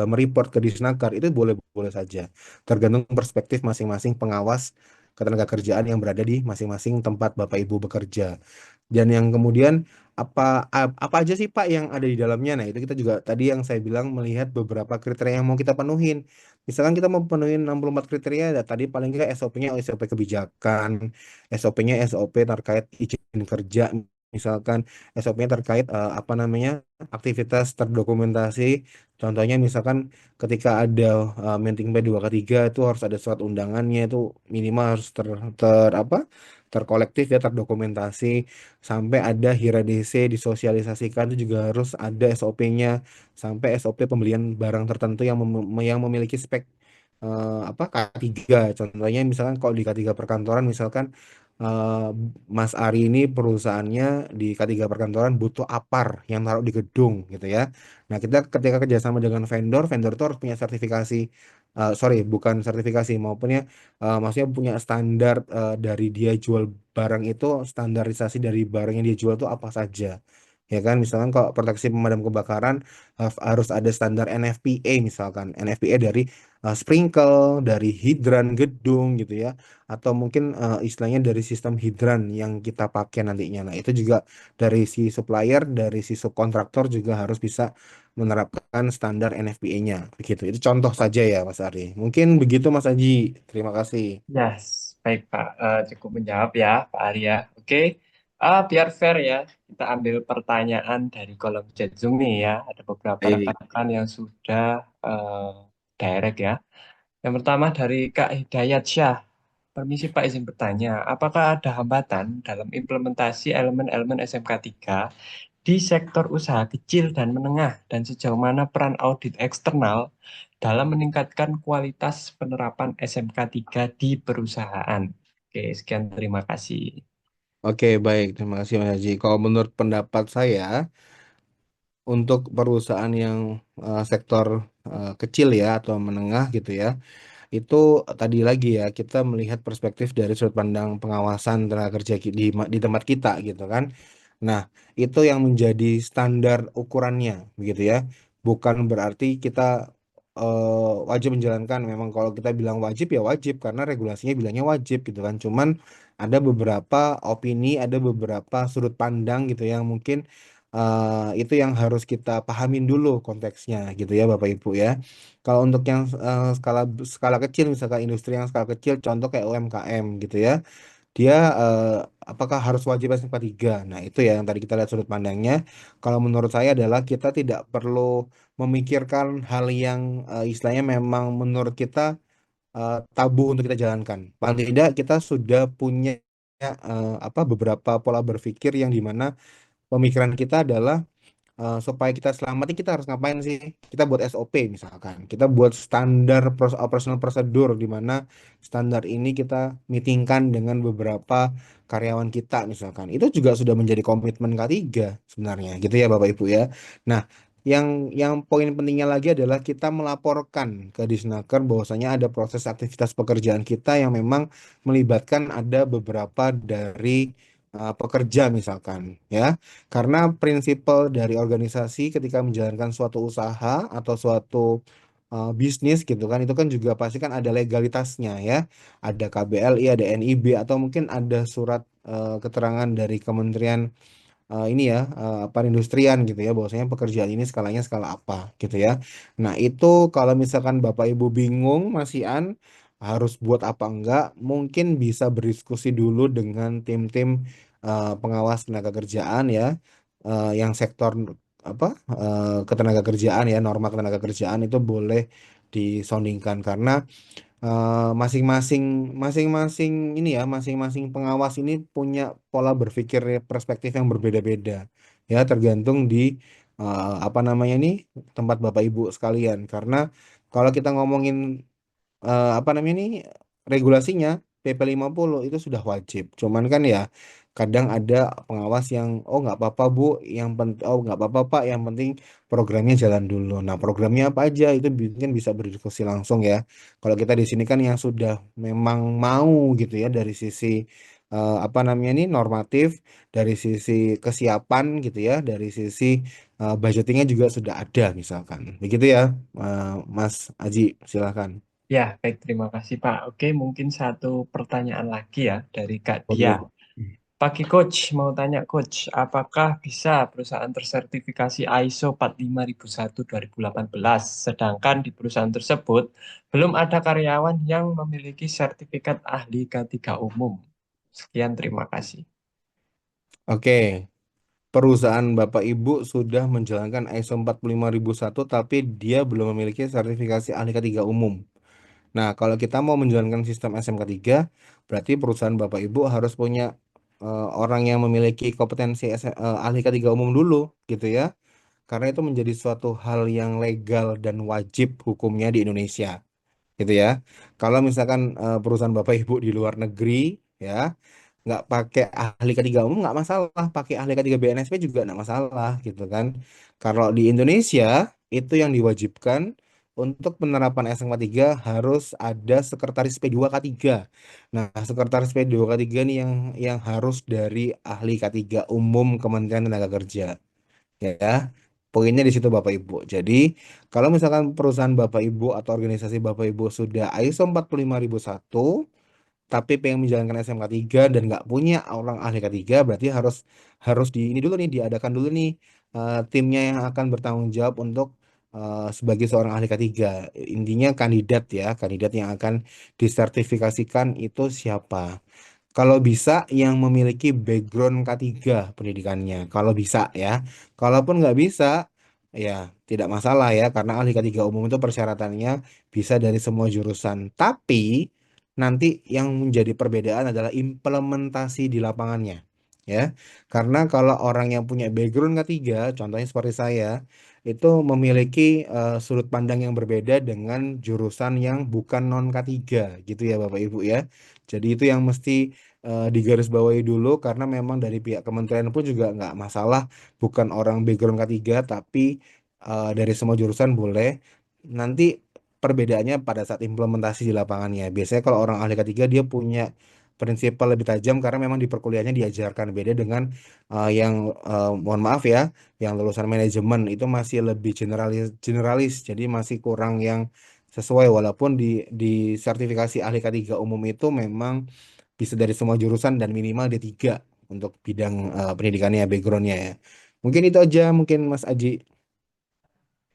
mereport ke Disnaker itu boleh-boleh saja tergantung perspektif masing-masing pengawas ketenagakerjaan yang berada di masing-masing tempat Bapak Ibu bekerja. Dan yang kemudian apa aja sih Pak yang ada di dalamnya? Nah, itu kita juga tadi yang saya bilang melihat beberapa kriteria yang mau kita penuhin. Misalkan kita mau penuhin 64 kriteria, ya tadi paling nggak SOP-nya SOP kebijakan, SOP-nya SOP terkait izin kerja, misalkan SOP-nya terkait apa namanya aktivitas terdokumentasi. Contohnya misalkan ketika ada meeting P2K3 itu harus ada surat undangannya itu minimal harus apa terkolektif ya terdokumentasi sampai ada HIRA DC disosialisasikan itu juga harus ada SOP-nya sampai SOP pembelian barang tertentu yang memiliki spek apa K3 contohnya misalkan kalau di K3 perkantoran misalkan eh, Mas Ari ini perusahaannya di K3 perkantoran butuh APAR yang taruh di gedung gitu ya. Nah, kita ketika kerjasama dengan vendor, vendor itu harus punya sertifikasi, sorry, bukan sertifikasi, maupunnya, maksudnya punya standar dari dia jual barang itu, standarisasi dari barang yang dia jual itu apa saja. Ya kan, misalkan kalau proteksi pemadam kebakaran harus ada standar NFPA misalkan, NFPA dari sprinkle, dari hidran gedung gitu ya, atau mungkin istilahnya dari sistem hidran yang kita pakai nantinya. Nah, itu juga dari si supplier, dari si subkontraktor juga harus bisa menerapkan standar NFPA-nya. Begitu. Itu contoh saja ya, Mas Ari. Mungkin begitu, Mas Aji. Terima kasih. Yes, baik Pak. Cukup menjawab ya Pak Arya. Oke, Biar fair ya, kita ambil pertanyaan dari kolom chat Zoom nih ya. Ada beberapa Baik. rekan-rekan yang sudah eh, direct ya. Yang pertama dari Kak Hidayat Syah. Permisi Pak, izin bertanya, apakah ada hambatan dalam implementasi elemen-elemen SMK 3 di sektor usaha kecil dan menengah, dan sejauh mana peran audit eksternal dalam meningkatkan kualitas penerapan SMK 3 di perusahaan? Oke, sekian, terima kasih. Oke, baik. Terima kasih Mas Haji. Kalau menurut pendapat saya, untuk perusahaan yang sektor kecil ya atau menengah gitu ya, itu tadi lagi ya kita melihat perspektif dari sudut pandang pengawasan tenaga kerja di tempat kita gitu kan. Nah, itu yang menjadi standar ukurannya begitu ya. Bukan berarti kita wajib menjalankan. Memang kalau kita bilang wajib ya wajib karena regulasinya bilangnya wajib gitu kan. Cuman ada beberapa opini, ada beberapa sudut pandang gitu yang mungkin itu yang harus kita pahamin dulu konteksnya gitu ya Bapak Ibu ya. Kalau untuk yang skala skala kecil, misalkan industri yang skala kecil, contoh kayak UMKM gitu ya, dia apakah harus wajib SMK 3? Nah itu ya yang tadi kita lihat sudut pandangnya. Kalau menurut saya adalah kita tidak perlu memikirkan hal yang istilahnya memang menurut kita tabu untuk kita jalankan. Paling tidak kita sudah punya apa beberapa pola berpikir yang dimana pemikiran kita adalah supaya kita selamat ini kita harus ngapain sih? Kita buat SOP misalkan. Kita buat standar operational prosedur di mana standar ini kita meetingkan dengan beberapa karyawan kita misalkan. Itu juga sudah menjadi komitmen K3 sebenarnya gitu ya Bapak Ibu ya. Nah, yang poin pentingnya lagi adalah kita melaporkan ke Disnaker bahwasanya ada proses aktivitas pekerjaan kita yang memang melibatkan ada beberapa dari pekerja misalkan ya. Karena prinsipal dari organisasi ketika menjalankan suatu usaha atau suatu bisnis gitu kan, itu kan juga pasti kan ada legalitasnya ya. Ada KBLI, ada NIB, atau mungkin ada surat keterangan dari Kementerian ini ya perindustrian gitu ya bahwasanya pekerjaan ini skalanya skala apa gitu ya. Nah itu kalau misalkan Bapak Ibu bingung Mas Ian harus buat apa enggak, mungkin bisa berdiskusi dulu dengan tim-tim pengawas tenaga kerjaan ya, yang sektor apa ketenaga kerjaan ya, norma ketenaga kerjaan itu boleh disondingkan karena masing-masing masing-masing ini ya masing-masing pengawas ini punya pola berpikir perspektif yang berbeda-beda ya tergantung di apa namanya nih tempat Bapak Ibu sekalian karena kalau kita ngomongin apa namanya ini regulasinya PP 50 itu sudah wajib. Cuman kan ya kadang ada pengawas yang oh nggak apa-apa Bu, yang penting oh nggak apa-apa Pak, yang penting programnya jalan dulu. Nah programnya apa aja itu mungkin bisa berdiskusi langsung ya. Kalau kita di sini kan yang sudah memang mau gitu ya dari sisi apa namanya ini normatif, dari sisi kesiapan gitu ya, dari sisi budgetingnya juga sudah ada misalkan. Begitu ya, Mas Aji, silakan. Ya, baik, terima kasih Pak. Oke, mungkin satu pertanyaan lagi ya dari Kak Dia. Boleh. Pagi Coach, mau tanya Coach, apakah bisa perusahaan tersertifikasi ISO 45001-2018, sedangkan di perusahaan tersebut belum ada karyawan yang memiliki sertifikat ahli K3 umum? Sekian, terima kasih. Oke, perusahaan Bapak Ibu sudah menjalankan ISO 45001 tapi dia belum memiliki sertifikasi ahli K3 umum. Nah, kalau kita mau menjalankan sistem SMK 3, berarti perusahaan Bapak Ibu harus punya orang yang memiliki kompetensi ahli K3 umum dulu, gitu ya. Karena itu menjadi suatu hal yang legal dan wajib hukumnya di Indonesia, gitu ya. Kalau misalkan perusahaan Bapak Ibu di luar negeri, ya nggak pakai ahli K3 umum nggak masalah, pakai ahli K3 BNSP juga nggak masalah gitu kan. Kalau di Indonesia itu yang diwajibkan untuk penerapan SMK 3 harus ada sekretaris P2K3. Nah, sekretaris P2K3 nih yang harus dari ahli K3 umum Kementerian Tenaga Kerja ya. Poinnya di situ Bapak Ibu. Jadi, kalau misalkan perusahaan Bapak Ibu atau organisasi Bapak Ibu sudah ISO 45001 tapi pengen menjalankan SMK 3 dan nggak punya orang ahli K3 berarti harus harus di ini dulu nih diadakan dulu nih timnya yang akan bertanggung jawab untuk sebagai seorang ahli K3 intinya kandidat ya kandidat yang akan disertifikasikan itu siapa Kalau bisa yang memiliki background K3 pendidikannya. Kalau bisa ya. Kalaupun nggak bisa, ya tidak masalah ya. Karena ahli K3 umum itu persyaratannya bisa dari semua jurusan. Tapi nanti yang menjadi perbedaan adalah implementasi di lapangannya. Ya, karena kalau orang yang punya background K3, contohnya seperti saya, itu memiliki sudut pandang yang berbeda dengan jurusan yang bukan non K3 gitu ya Bapak Ibu ya. Jadi itu yang mesti digarisbawahi dulu karena memang dari pihak kementerian pun juga nggak masalah bukan orang background K3 tapi dari semua jurusan boleh. Nanti perbedaannya pada saat implementasi di lapangannya. Biasanya kalau orang ahli K3 dia punya prinsipal lebih tajam karena memang di perkuliahannya diajarkan beda dengan yang mohon maaf ya, yang lulusan manajemen itu masih lebih generalis jadi masih kurang yang sesuai walaupun di sertifikasi ahli K3 umum itu memang bisa dari semua jurusan dan minimal D3 untuk bidang pendidikannya, backgroundnya ya. Mungkin itu aja, mungkin Mas Aji.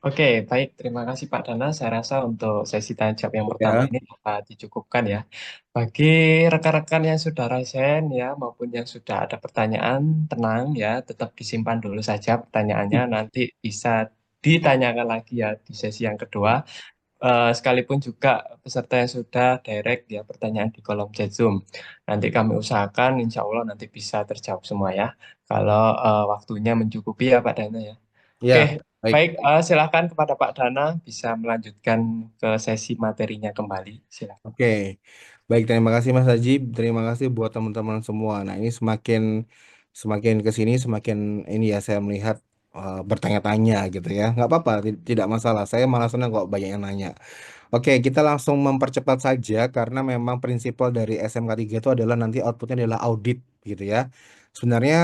Oke, baik. Terima kasih Pak Dana. Saya rasa untuk sesi tanya jawab yang pertama Ya, ini dapat dicukupkan ya. Bagi rekan-rekan yang sudah raisen ya maupun yang sudah ada pertanyaan, tenang ya, tetap disimpan dulu saja pertanyaannya. Nanti bisa ditanyakan lagi ya di sesi yang kedua. Sekalipun juga peserta yang sudah direct ya pertanyaan di kolom chat Zoom. Nanti kami usahakan insya Allah nanti bisa terjawab semua ya. Kalau waktunya mencukupi ya Pak Dana ya. Oke, ya, baik. baik. Silakan kepada Pak Dana bisa melanjutkan ke sesi materinya kembali. Silakan. Oke, baik. Terima kasih Mas Haji. Terima kasih buat teman-teman semua. Nah, ini semakin semakin ke sini semakin ini ya saya melihat bertanya-tanya gitu ya. Nggak apa-apa, tidak masalah. Saya malah senang kok banyak yang nanya. Oke, kita langsung mempercepat saja karena memang prinsipal dari SMK 3 itu adalah nanti outputnya adalah audit gitu ya. Sebenarnya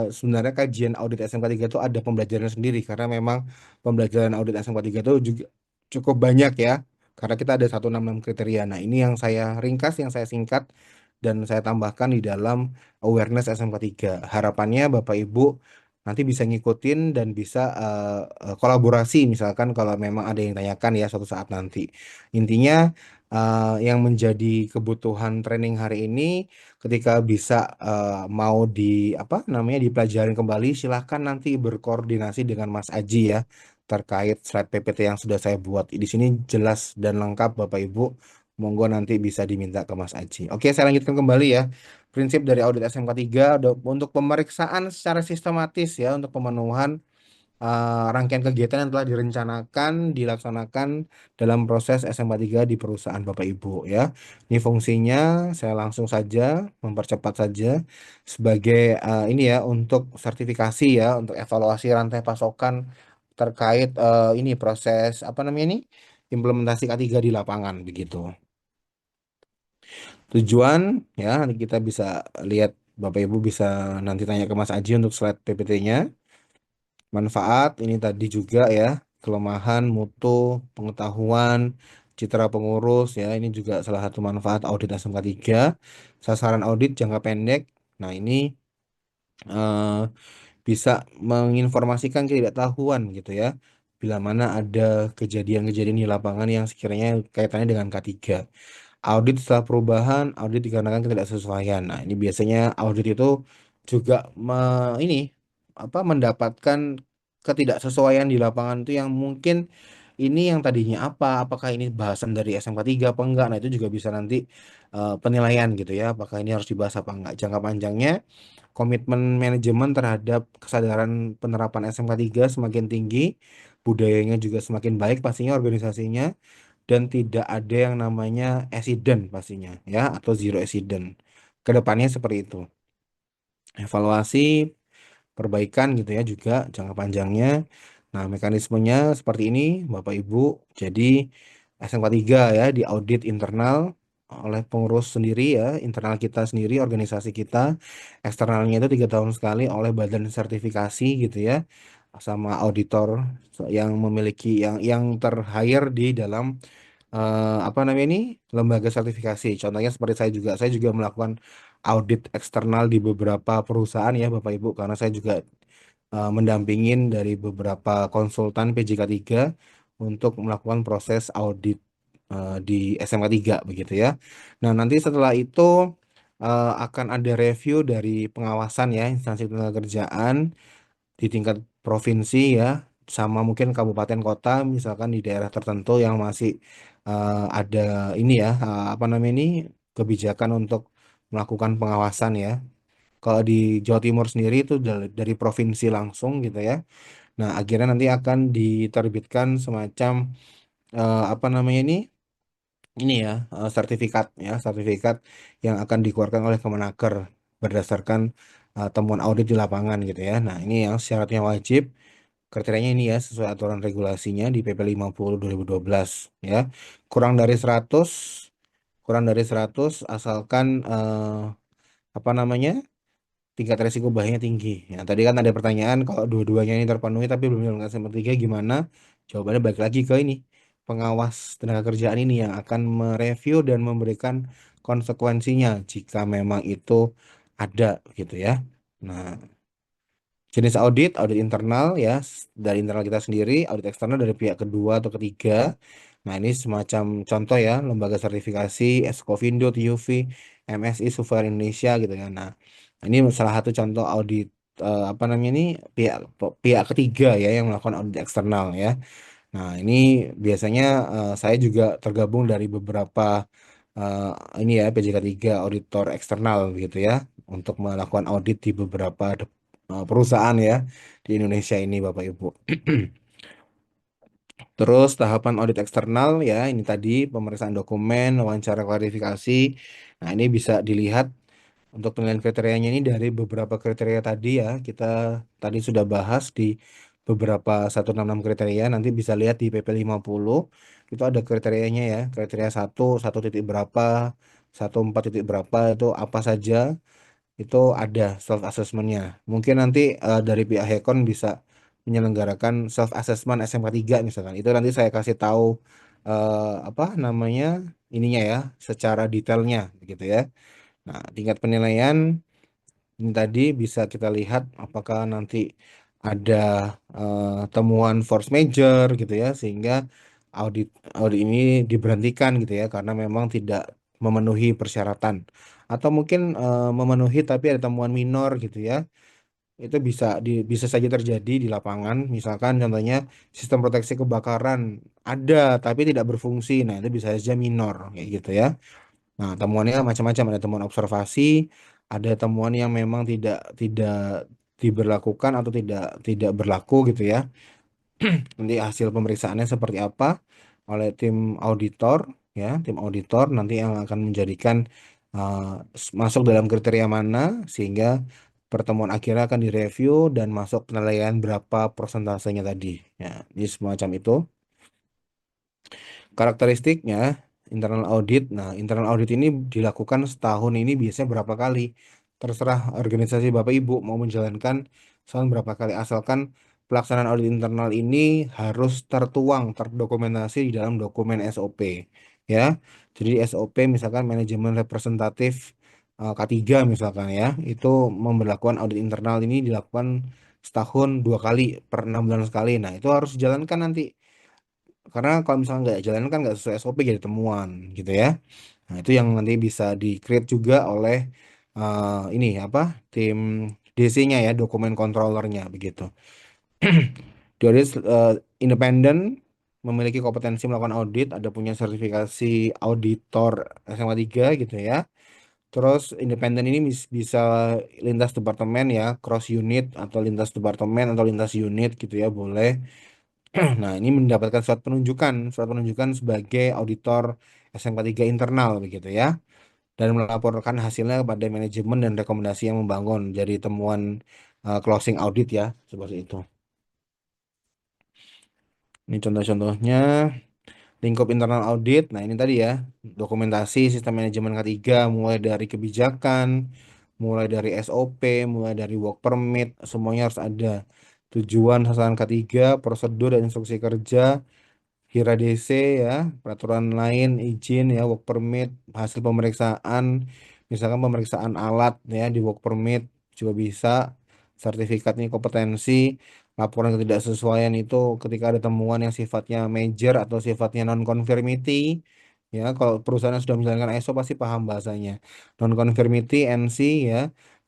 sebenarnya kajian audit SMK 3 itu ada pembelajaran sendiri karena memang pembelajaran audit SMK 3 itu juga cukup banyak ya. Karena kita ada 166 kriteria. Nah, ini yang saya ringkas, yang saya singkat dan saya tambahkan di dalam awareness SMK 3. Harapannya Bapak Ibu nanti bisa ngikutin dan bisa kolaborasi misalkan kalau memang ada yang tanyakan ya suatu saat nanti. Intinya yang menjadi kebutuhan training hari ini ketika bisa mau di apa namanya dipelajarin kembali silahkan nanti berkoordinasi dengan Mas Aji ya terkait slide PPT yang sudah saya buat. Di sini jelas dan lengkap Bapak Ibu. Monggo nanti bisa diminta ke Mas Aji. Oke, saya lanjutkan kembali ya. Prinsip dari audit SMK 3 untuk pemeriksaan secara sistematis ya untuk pemenuhan rangkaian kegiatan yang telah direncanakan dilaksanakan dalam proses SMK 3 di perusahaan Bapak Ibu ya. Ini fungsinya saya langsung saja mempercepat saja sebagai ini ya untuk sertifikasi ya untuk evaluasi rantai pasokan terkait ini proses apa namanya ini implementasi K3 di lapangan begitu. Tujuan ya nanti kita bisa lihat Bapak Ibu bisa nanti tanya ke Mas Aji untuk slide PPT-nya. Manfaat ini tadi juga ya, kelemahan, mutu, pengetahuan, citra pengurus ya, ini juga salah satu manfaat audit SMK 3. Sasaran audit jangka pendek. Nah, ini eh, bisa menginformasikan ketidaktahuan gitu ya. Bila mana ada kejadian-kejadian di lapangan yang sekiranya kaitannya dengan K3. Audit setelah perubahan, audit dikarenakan ketidaksesuaian. Nah, ini biasanya audit itu juga ini apa mendapatkan ketidaksesuaian di lapangan itu yang mungkin ini yang tadinya apa, apakah ini bahasan dari SMK 3 apa enggak. Nah, itu juga bisa nanti penilaian gitu ya, apakah ini harus dibahas apa enggak. Jangka panjangnya komitmen manajemen terhadap kesadaran penerapan SMK 3 semakin tinggi, budayanya juga semakin baik pastinya organisasinya dan tidak ada yang namanya accident pastinya ya atau zero accident. Kedepannya seperti itu. Evaluasi, perbaikan gitu ya juga jangka panjangnya. Nah, mekanismenya seperti ini Bapak Ibu. Jadi SMK 3 ya diaudit internal oleh pengurus sendiri ya, internal kita sendiri, organisasi kita. Eksternalnya itu 3 tahun sekali oleh badan sertifikasi gitu ya, sama auditor yang memiliki yang ter-hire di dalam apa namanya ini lembaga sertifikasi. Contohnya seperti saya juga melakukan audit eksternal di beberapa perusahaan ya Bapak Ibu karena saya juga mendampingin dari beberapa konsultan PJK 3 untuk melakukan proses audit di SMK 3 begitu ya. Nah, nanti setelah itu akan ada review dari pengawasan ya instansi tenaga kerjaan di tingkat provinsi ya, sama mungkin kabupaten kota, misalkan di daerah tertentu yang masih ada ini ya, apa namanya ini, kebijakan untuk melakukan pengawasan ya. Kalau di Jawa Timur sendiri itu dari provinsi langsung gitu ya. Nah, akhirnya nanti akan diterbitkan semacam apa namanya ini ya, sertifikat yang akan dikeluarkan oleh Kemenaker berdasarkan temuan audit di lapangan gitu ya. Nah, ini yang syaratnya wajib, kriterianya ini ya sesuai aturan regulasinya di PP 50 2012 ya. Kurang dari 100, kurang dari 100 asalkan apa namanya? Tingkat resiko bahayanya tinggi. Ya, tadi kan ada pertanyaan kalau dua-duanya ini terpenuhi tapi belum dilakukan SMA 3 gimana? Jawabannya balik lagi ke ini. Pengawas tenaga kerjaan ini yang akan mereview dan memberikan konsekuensinya jika memang itu ada gitu ya. Nah, jenis audit, audit internal ya, dari internal kita sendiri, audit eksternal dari pihak kedua atau ketiga. Nah, ini semacam contoh ya, lembaga sertifikasi, Eskofindo, TUV, MSI, Surveyor Indonesia gitu ya. Nah, ini salah satu contoh audit apa namanya ini, pihak pihak ketiga ya yang melakukan audit eksternal ya. Nah, ini biasanya saya juga tergabung dari beberapa eh, ini ya PJK 3 auditor eksternal gitu ya untuk melakukan audit di beberapa perusahaan ya di Indonesia ini Bapak Ibu. Terus tahapan audit eksternal ya ini tadi pemeriksaan dokumen, wawancara klarifikasi. Nah, ini bisa dilihat untuk penilaian kriterianya ini dari beberapa kriteria tadi ya. Kita tadi sudah bahas di beberapa 166 kriteria. Nanti bisa lihat di PP 50. Itu ada kriterianya ya. Kriteria satu titik berapa, 14 titik berapa itu apa saja. Itu ada self assessmentnya. Mungkin nanti dari pihak Hekon bisa menyelenggarakan self assessment SMK 3 misalkan. Itu nanti saya kasih tahu apa namanya ininya ya, secara detailnya gitu ya. Nah, tingkat penilaian ini tadi bisa kita lihat apakah nanti ada temuan force major gitu ya, sehingga audit audit ini diberhentikan gitu ya karena memang tidak memenuhi persyaratan, atau mungkin memenuhi tapi ada temuan minor gitu ya. Itu bisa saja terjadi di lapangan. Misalkan contohnya sistem proteksi kebakaran ada tapi tidak berfungsi. Nah, itu bisa saja minor kayak gitu ya. Nah, temuannya macam-macam, ada temuan observasi, ada temuan yang memang tidak diberlakukan atau tidak berlaku gitu ya. Nanti hasil pemeriksaannya seperti apa oleh tim auditor ya, tim auditor nanti yang akan menjadikan masuk dalam kriteria mana sehingga pertemuan akhirnya akan direview dan masuk penilaian berapa persentasenya tadi. Ya, ini semacam itu. Karakteristiknya internal audit. Nah, internal audit ini dilakukan setahun ini biasanya berapa kali? Terserah organisasi Bapak Ibu mau menjalankan setahun berapa kali, asalkan pelaksanaan audit internal ini harus tertuang, terdokumentasi di dalam dokumen SOP. Ya, jadi SOP misalkan manajemen representatif K3 misalkan ya, itu memberlakukan audit internal ini dilakukan setahun 2 kali per 6 bulan sekali. Nah, itu harus dijalankan nanti karena kalau misalnya nggak jalan kan nggak sesuai SOP jadi temuan gitu ya. Nah, itu yang nanti bisa di-create juga oleh ini apa tim DC-nya ya, dokumen controllernya begitu. Di audit independen, memiliki kompetensi melakukan audit, ada punya sertifikasi auditor SMA 3 gitu ya. Terus independen ini bisa lintas departemen ya, cross unit atau lintas departemen atau lintas unit gitu ya, boleh. Nah, ini mendapatkan surat penunjukan sebagai auditor SMK 3 internal begitu ya, dan melaporkan hasilnya kepada manajemen dan rekomendasi yang membangun jadi temuan closing audit ya, seperti itu. Ini contoh-contohnya lingkup internal audit. Nah, ini tadi ya, dokumentasi sistem manajemen K3 mulai dari kebijakan, mulai dari SOP, mulai dari work permit, semuanya harus ada. Tujuan sasaran K3, prosedur dan instruksi kerja, Kira DC ya, peraturan lain, izin ya, work permit, hasil pemeriksaan, misalkan pemeriksaan alat ya di work permit juga bisa, sertifikat nih kompetensi, laporan ketidaksesuaian itu ketika ada temuan yang sifatnya major atau sifatnya non conformity ya. Kalau perusahaan yang sudah menjalankan ISO pasti paham bahasanya. Non-conformity NC ya,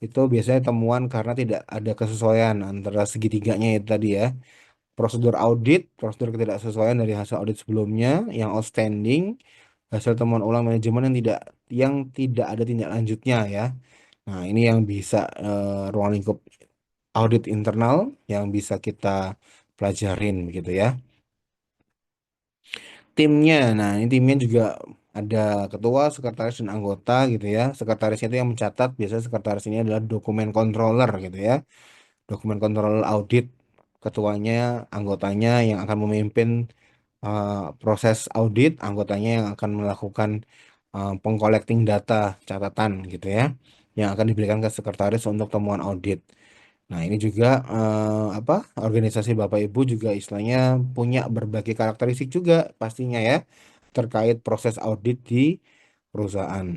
itu biasanya temuan karena tidak ada kesesuaian antara segitiganya itu tadi ya. Prosedur audit, prosedur ketidaksesuaian dari hasil audit sebelumnya yang outstanding, hasil temuan ulang manajemen yang tidak ada tindak lanjutnya ya. Nah, ini yang bisa ruang lingkup audit internal yang bisa kita pelajarin gitu ya. Timnya, nah ini timnya juga ada ketua, sekretaris, dan anggota gitu ya. Sekretarisnya itu yang mencatat, biasanya sekretaris ini adalah dokumen controller gitu ya. Dokumen controller audit, ketuanya, anggotanya yang akan memimpin proses audit, anggotanya yang akan melakukan pengcollecting data, catatan gitu ya, yang akan diberikan ke sekretaris untuk temuan audit. Nah, ini juga apa, organisasi Bapak Ibu juga istilahnya punya berbagai karakteristik juga pastinya ya terkait proses audit di perusahaan.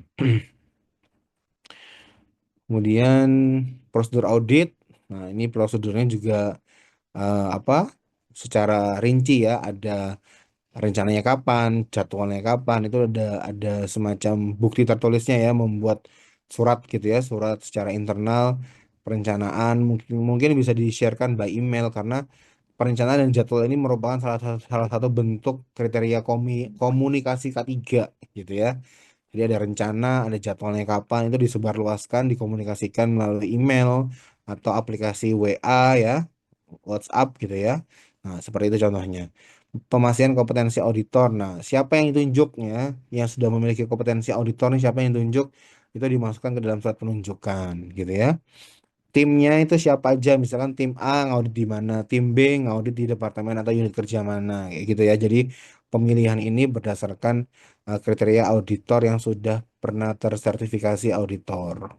Kemudian prosedur audit. Nah, ini prosedurnya juga apa, secara rinci ya, ada rencananya kapan, jadwalnya kapan, itu ada semacam bukti tertulisnya ya, membuat surat gitu ya, surat secara internal perencanaan mungkin mungkin bisa di-sharekan by email karena perencanaan dan jadwal ini merupakan salah satu bentuk kriteria komunikasi K3 gitu ya. Jadi ada rencana, ada jadwalnya kapan, itu disebarluaskan, dikomunikasikan melalui email atau aplikasi WA ya, WhatsApp gitu ya. Nah, seperti itu contohnya. Pemastian kompetensi auditor. Nah, siapa yang ditunjuknya, yang sudah memiliki kompetensi auditor, nih, siapa yang ditunjuk, itu dimasukkan ke dalam surat penunjukan gitu ya. Timnya itu siapa aja, misalkan tim A ngaudit di mana, tim B ngaudit di departemen atau unit kerja mana, kayak gitu ya. Jadi pemilihan ini berdasarkan kriteria auditor yang sudah pernah tersertifikasi auditor.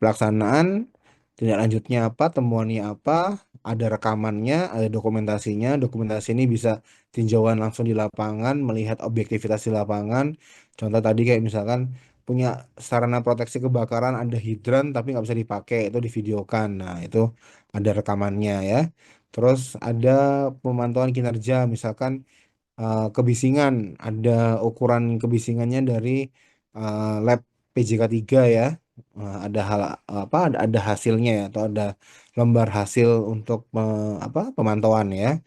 Pelaksanaan, tindak lanjutnya apa, temuannya apa, ada rekamannya, ada dokumentasinya. Dokumentasi ini bisa tinjauan langsung di lapangan, melihat objektivitas di lapangan. Contoh tadi kayak misalkan punya sarana proteksi kebakaran, ada hidran tapi nggak bisa dipakai, itu divideokan. Nah, itu ada rekamannya ya. Terus ada pemantauan kinerja, misalkan kebisingan, ada ukuran kebisingannya dari lab PJK 3 ya. Ada hal apa, ada hasilnya ya, atau ada lembar hasil untuk apa, pemantauan ya.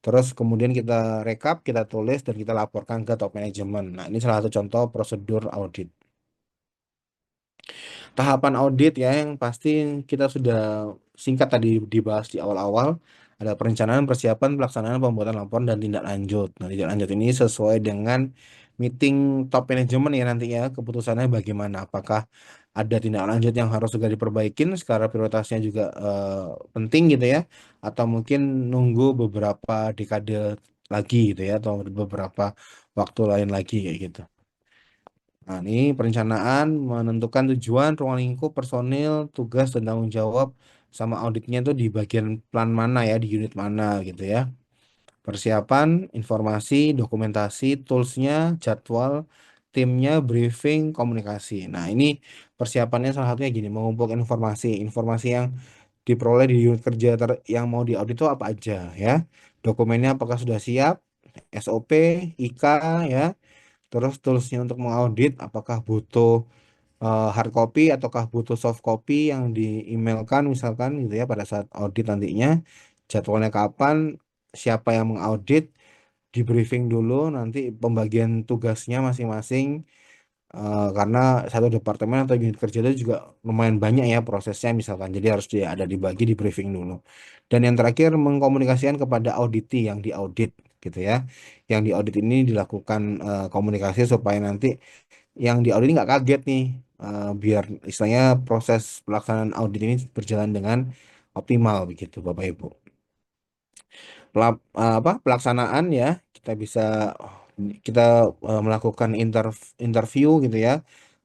Terus kemudian kita rekap, kita tulis, dan kita laporkan ke top management. Nah, ini salah satu contoh prosedur audit. Tahapan audit ya yang pasti kita sudah singkat tadi dibahas di awal-awal. Ada perencanaan, persiapan, pelaksanaan, pembuatan laporan, dan tindak lanjut. Nah, tindak lanjut ini sesuai dengan meeting top management ya nantinya, keputusannya bagaimana. Apakah ada tindak lanjut yang harus juga diperbaikin, secara prioritasnya juga penting gitu ya. Atau mungkin nunggu beberapa dekade lagi gitu ya, atau beberapa waktu lain lagi kayak gitu. Nah, ini perencanaan menentukan tujuan, ruang lingkup, personil, tugas, dan tanggung jawab, sama auditnya itu di bagian plan mana ya, di unit mana gitu ya. Persiapan, informasi, dokumentasi, toolsnya, jadwal, timnya, briefing, komunikasi. Nah, ini persiapannya salah satunya gini, mengumpulkan informasi, informasi yang diperoleh di unit kerja yang mau diaudit itu apa aja ya. Dokumennya apakah sudah siap, SOP, IK ya. Terus toolsnya untuk mengaudit, apakah butuh hard copy ataukah butuh soft copy yang di-emailkan misalkan gitu ya pada saat audit nantinya. Jadwalnya kapan, siapa yang mengaudit, di briefing dulu nanti pembagian tugasnya masing-masing. Karena satu departemen atau unit kerja itu juga lumayan banyak ya prosesnya misalkan, jadi harus ada dibagi, di briefing dulu. Dan yang terakhir, mengkomunikasikan kepada auditi yang diaudit gitu ya. Yang diaudit ini dilakukan komunikasi supaya nanti yang diaudit ini nggak kaget nih, biar istilahnya proses pelaksanaan audit ini berjalan dengan optimal begitu Bapak Ibu. Apa, pelaksanaan ya, kita melakukan interview gitu ya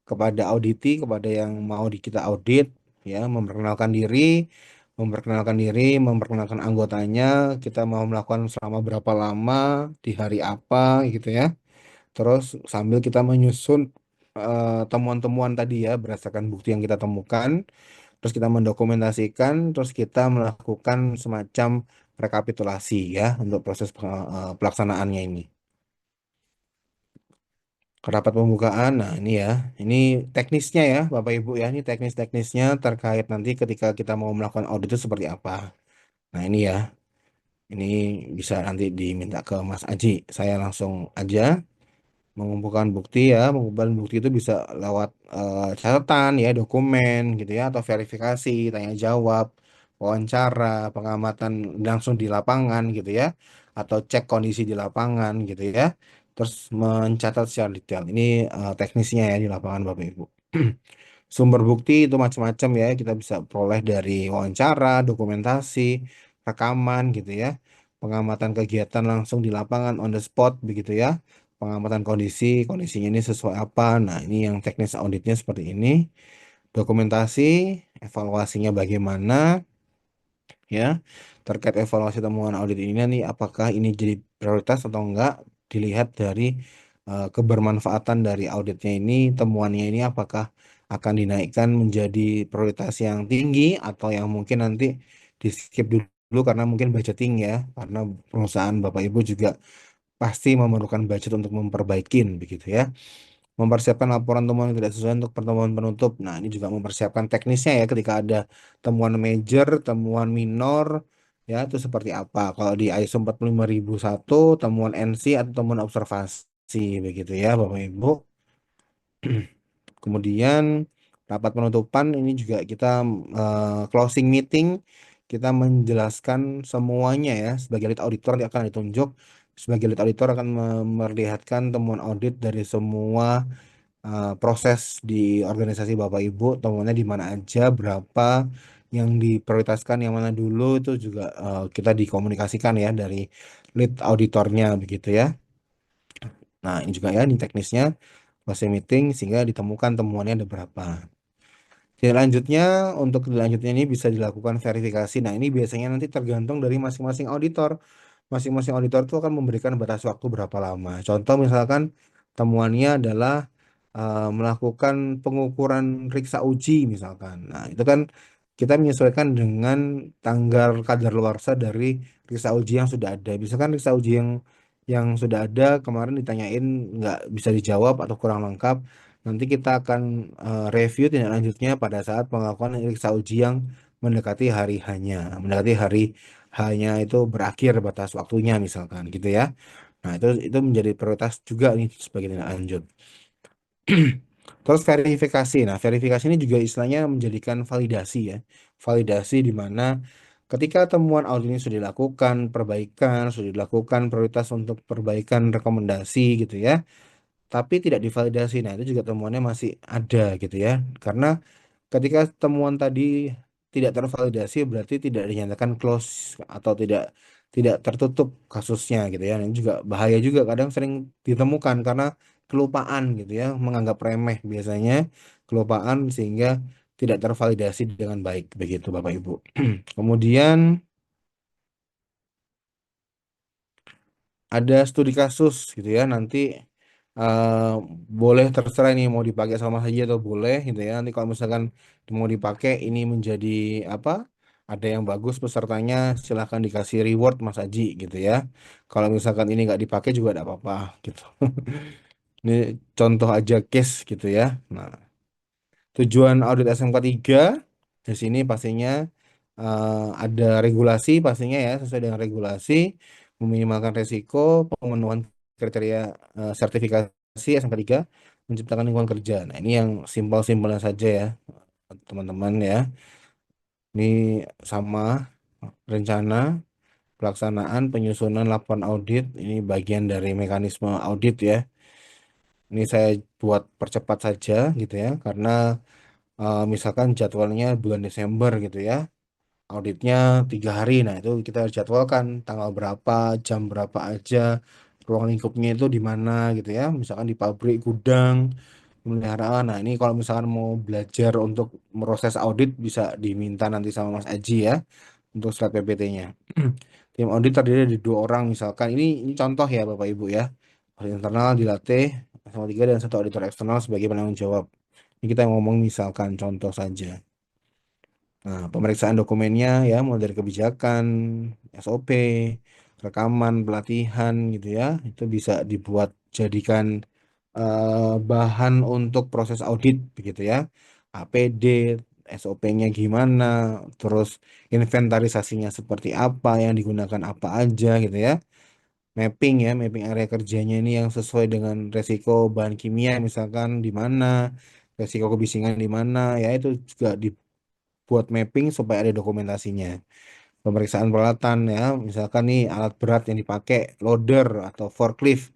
kepada auditi, kepada yang mau kita audit ya, memperkenalkan anggotanya, kita mau melakukan selama berapa lama, di hari apa gitu ya. Terus sambil kita menyusun temuan-temuan tadi ya, berdasarkan bukti yang kita temukan, terus kita mendokumentasikan, terus kita melakukan semacam rekapitulasi ya untuk proses pelaksanaannya ini. Rapat pembukaan. Nah, ini ya. Ini teknisnya ya, Bapak Ibu ya. Ini teknis-teknisnya terkait nanti ketika kita mau melakukan audit itu seperti apa. Nah, ini ya. Ini bisa nanti diminta ke Mas Aji. Saya langsung aja mengumpulkan bukti ya. Mengumpulkan bukti itu bisa lewat catatan ya, dokumen gitu ya, atau verifikasi, tanya jawab, wawancara, pengamatan langsung di lapangan gitu ya, atau cek kondisi di lapangan gitu ya. Terus mencatat secara detail. Ini teknisnya ya di lapangan Bapak Ibu. Sumber bukti itu macam-macam ya, kita bisa peroleh dari wawancara, dokumentasi, rekaman gitu ya, pengamatan kegiatan langsung di lapangan on the spot begitu ya, pengamatan kondisi, kondisinya ini sesuai apa. Nah, ini yang teknis auditnya seperti ini. Dokumentasi, evaluasinya bagaimana ya. Terkait evaluasi temuan audit ini nih, apakah ini jadi prioritas atau enggak, dilihat dari kebermanfaatan dari auditnya ini, temuannya ini apakah akan dinaikkan menjadi prioritas yang tinggi atau yang mungkin nanti di skip dulu karena mungkin budgeting ya, karena perusahaan Bapak Ibu juga pasti memerlukan budget untuk memperbaikin begitu ya. Mempersiapkan laporan temuan yang tidak sesuai untuk pertemuan penutup. Nah, ini juga mempersiapkan teknisnya ya ketika ada temuan major, temuan minor, ya itu seperti apa. Kalau di ISO 45001, temuan NC atau temuan observasi begitu ya, Bapak Ibu. Kemudian rapat penutupan ini juga kita closing meeting, kita menjelaskan semuanya ya. Sebagai lead auditor nanti akan ditunjuk. Sebagai lead auditor akan memperlihatkan temuan audit dari semua proses di organisasi Bapak Ibu, temuannya di mana aja, berapa yang diprioritaskan, yang mana dulu itu juga kita dikomunikasikan ya dari lead auditornya begitu ya. Nah, ini juga ya, ini teknisnya closing meeting sehingga ditemukan temuannya ada berapa. Tindak lanjutnya, untuk tindak lanjutnya ini bisa dilakukan verifikasi. Nah, ini biasanya nanti tergantung dari masing-masing auditor. Masing-masing auditor itu akan memberikan batas waktu berapa lama. Contoh misalkan temuannya adalah melakukan pengukuran riksa uji misalkan. Nah, itu kan kita menyesuaikan dengan tanggal kadaluarsa dari riksa uji yang sudah ada. Misalkan riksa uji yang sudah ada kemarin ditanyain nggak bisa dijawab atau kurang lengkap, nanti kita akan review tindak lanjutnya pada saat pengakuan riksa uji yang mendekati hari hanya, mendekati hari hanya itu berakhir batas waktunya misalkan gitu ya. Nah, itu menjadi prioritas juga nih sebagai tindak lanjut. Terus verifikasi. Nah, verifikasi ini juga istilahnya menjadikan validasi ya. Validasi di mana ketika temuan audit ini sudah dilakukan, perbaikan, sudah dilakukan prioritas untuk perbaikan rekomendasi gitu ya, tapi tidak divalidasi. Nah, itu juga temuannya masih ada gitu ya. Karena ketika temuan tadi tidak tervalidasi berarti tidak dinyatakan close atau tidak tertutup kasusnya gitu ya. Ini juga bahaya juga kadang sering ditemukan karena kelupaan gitu ya, menganggap remeh biasanya kelupaan sehingga tidak tervalidasi dengan baik begitu Bapak Ibu. Kemudian ada studi kasus gitu ya, nanti eh, boleh terserah ini mau dipakai sama saja atau boleh gitu ya. Nanti kalau misalkan mau dipakai ini menjadi apa, ada yang bagus pesertanya, silahkan dikasih reward Mas Aji gitu ya. Kalau misalkan ini nggak dipakai juga tidak apa-apa gitu. Ini contoh aja case gitu ya. Nah, tujuan audit SMK 3 di sini pastinya ada regulasi pastinya ya, sesuai dengan regulasi, meminimalkan resiko, pemenuhan kriteria sertifikasi SMK 3, menciptakan lingkungan kerja. Nah, ini yang simpel-simpelnya saja ya, teman-teman ya. Ini sama rencana pelaksanaan penyusunan laporan audit, ini bagian dari mekanisme audit ya. Ini saya buat percepat saja gitu ya, karena misalkan jadwalnya bulan Desember gitu ya, auditnya 3 hari. Nah, itu kita harus jadwalkan tanggal berapa, jam berapa aja, ruang lingkupnya itu di mana gitu ya. Misalkan di pabrik, gudang, pemeliharaan. Nah, ini kalau misalkan mau belajar untuk proses audit bisa diminta nanti sama Mas Aji ya untuk slide PPT-nya. Tim audit terdiri dari 2 orang misalkan. Ini contoh ya Bapak Ibu ya. Audit internal dilatih sama 3 dan 1 auditor eksternal sebagai penanggung jawab. Ini kita ngomong misalkan contoh saja. Nah, pemeriksaan dokumennya ya, mulai dari kebijakan, SOP, rekaman, pelatihan gitu ya, itu bisa dibuat jadikan bahan untuk proses audit begitu ya. APD, SOP-nya gimana, terus inventarisasinya seperti apa, yang digunakan apa aja gitu ya. Mapping ya, mapping area kerjanya ini yang sesuai dengan resiko bahan kimia misalkan di mana, resiko kebisingan di mana, ya itu juga dibuat mapping supaya ada dokumentasinya. Pemeriksaan peralatan ya, misalkan nih alat berat yang dipakai, loader atau forklift,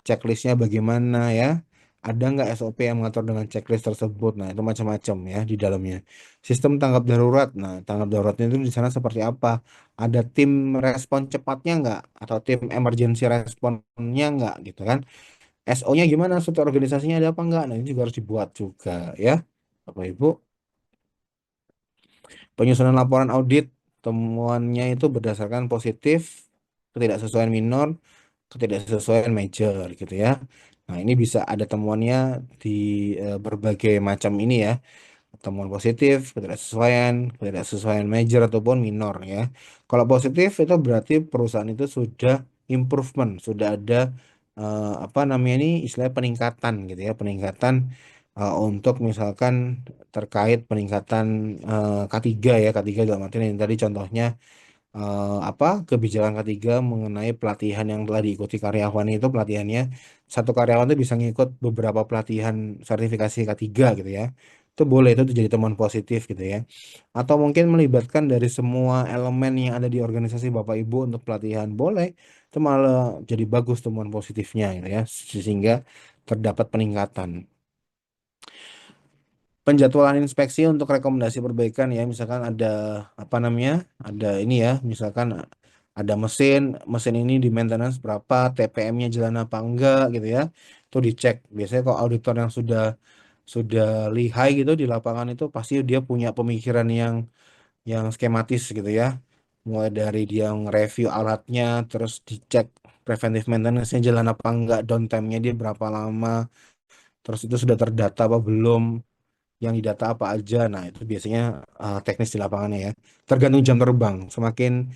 checklistnya bagaimana ya, ada nggak SOP yang mengatur dengan checklist tersebut. Nah itu macam-macam ya di dalamnya. Sistem tanggap darurat, nah tanggap daruratnya itu di sana seperti apa, ada tim respon cepatnya nggak, atau tim emergency responnya nggak gitu kan. SO-nya gimana, struktur organisasinya ada apa nggak, nah ini juga harus dibuat juga ya Bapak Ibu. Penyusunan laporan audit, temuannya itu berdasarkan positif, ketidaksesuaian minor, ketidaksesuaian major gitu ya. Nah, ini bisa ada temuannya di berbagai macam ini ya. Temuan positif, ketidaksesuaian, ketidaksesuaian major ataupun minor ya. Kalau positif itu berarti perusahaan itu sudah improvement, sudah ada apa namanya ini, istilahnya peningkatan gitu ya, peningkatan untuk misalkan terkait peningkatan K3 ya, K3 dalam artian yang tadi contohnya apa, kebijakan ketiga mengenai pelatihan yang telah diikuti karyawan, itu pelatihannya satu karyawan itu bisa ngikut beberapa pelatihan sertifikasi K3 gitu ya. Itu boleh, itu jadi temuan positif gitu ya. Atau mungkin melibatkan dari semua elemen yang ada di organisasi Bapak Ibu untuk pelatihan, boleh. Itu malah jadi bagus temuan positifnya gitu ya, sehingga terdapat peningkatan. Penjadwalan inspeksi untuk rekomendasi perbaikan ya, misalkan ada apa namanya, ada ini ya, misalkan ada mesin mesin ini di maintenance berapa, TPM-nya jalan apa enggak gitu ya, itu dicek. Biasanya kalau auditor yang sudah lihai gitu di lapangan itu pasti dia punya pemikiran yang skematis gitu ya, mulai dari dia nge-review alatnya, terus dicek preventive maintenance-nya jalan apa enggak, downtime-nya dia berapa lama, terus itu sudah terdata apa belum, yang didata apa aja. Nah, itu biasanya teknis di lapangannya ya. Tergantung jam terbang. Semakin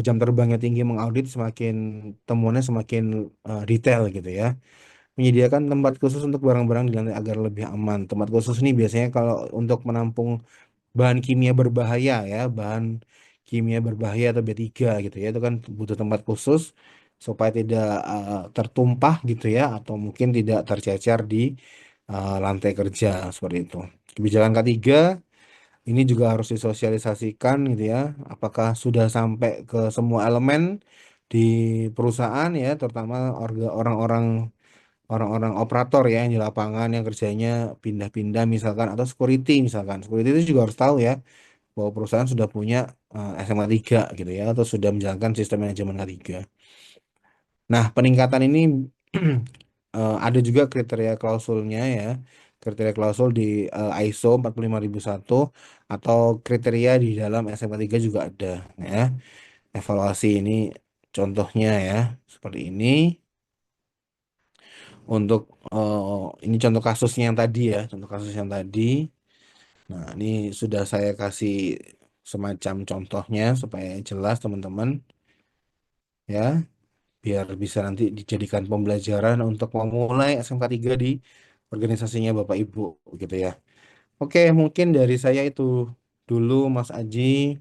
jam terbangnya tinggi mengaudit, semakin temuannya semakin detail gitu ya. Menyediakan tempat khusus untuk barang-barang di lantai agar lebih aman. Tempat khusus ini biasanya kalau untuk menampung bahan kimia berbahaya ya, bahan kimia berbahaya atau B3 gitu ya. Itu kan butuh tempat khusus supaya tidak tertumpah gitu ya, atau mungkin tidak tercecer di lantai kerja seperti itu. Kebijakan ketiga ini juga harus disosialisasikan gitu ya. Apakah sudah sampai ke semua elemen di perusahaan ya, terutama orang-orang orang-orang operator ya yang di lapangan yang kerjanya pindah-pindah misalkan, atau security misalkan. Security itu juga harus tahu ya bahwa perusahaan sudah punya SMA 3 gitu ya, atau sudah menjalankan sistem manajemen K3. Nah, peningkatan ini ada juga kriteria klausulnya ya. Kriteria klausul di ISO 45001, atau kriteria di dalam SMA 3 juga ada ya. Evaluasi ini contohnya ya, seperti ini. Untuk ini contoh kasusnya yang tadi ya, contoh kasus yang tadi. Nah, ini sudah saya kasih semacam contohnya supaya jelas teman-teman ya, biar bisa nanti dijadikan pembelajaran untuk memulai SMK 3 di organisasinya Bapak Ibu gitu ya. Oke, mungkin dari saya itu dulu Mas Aji.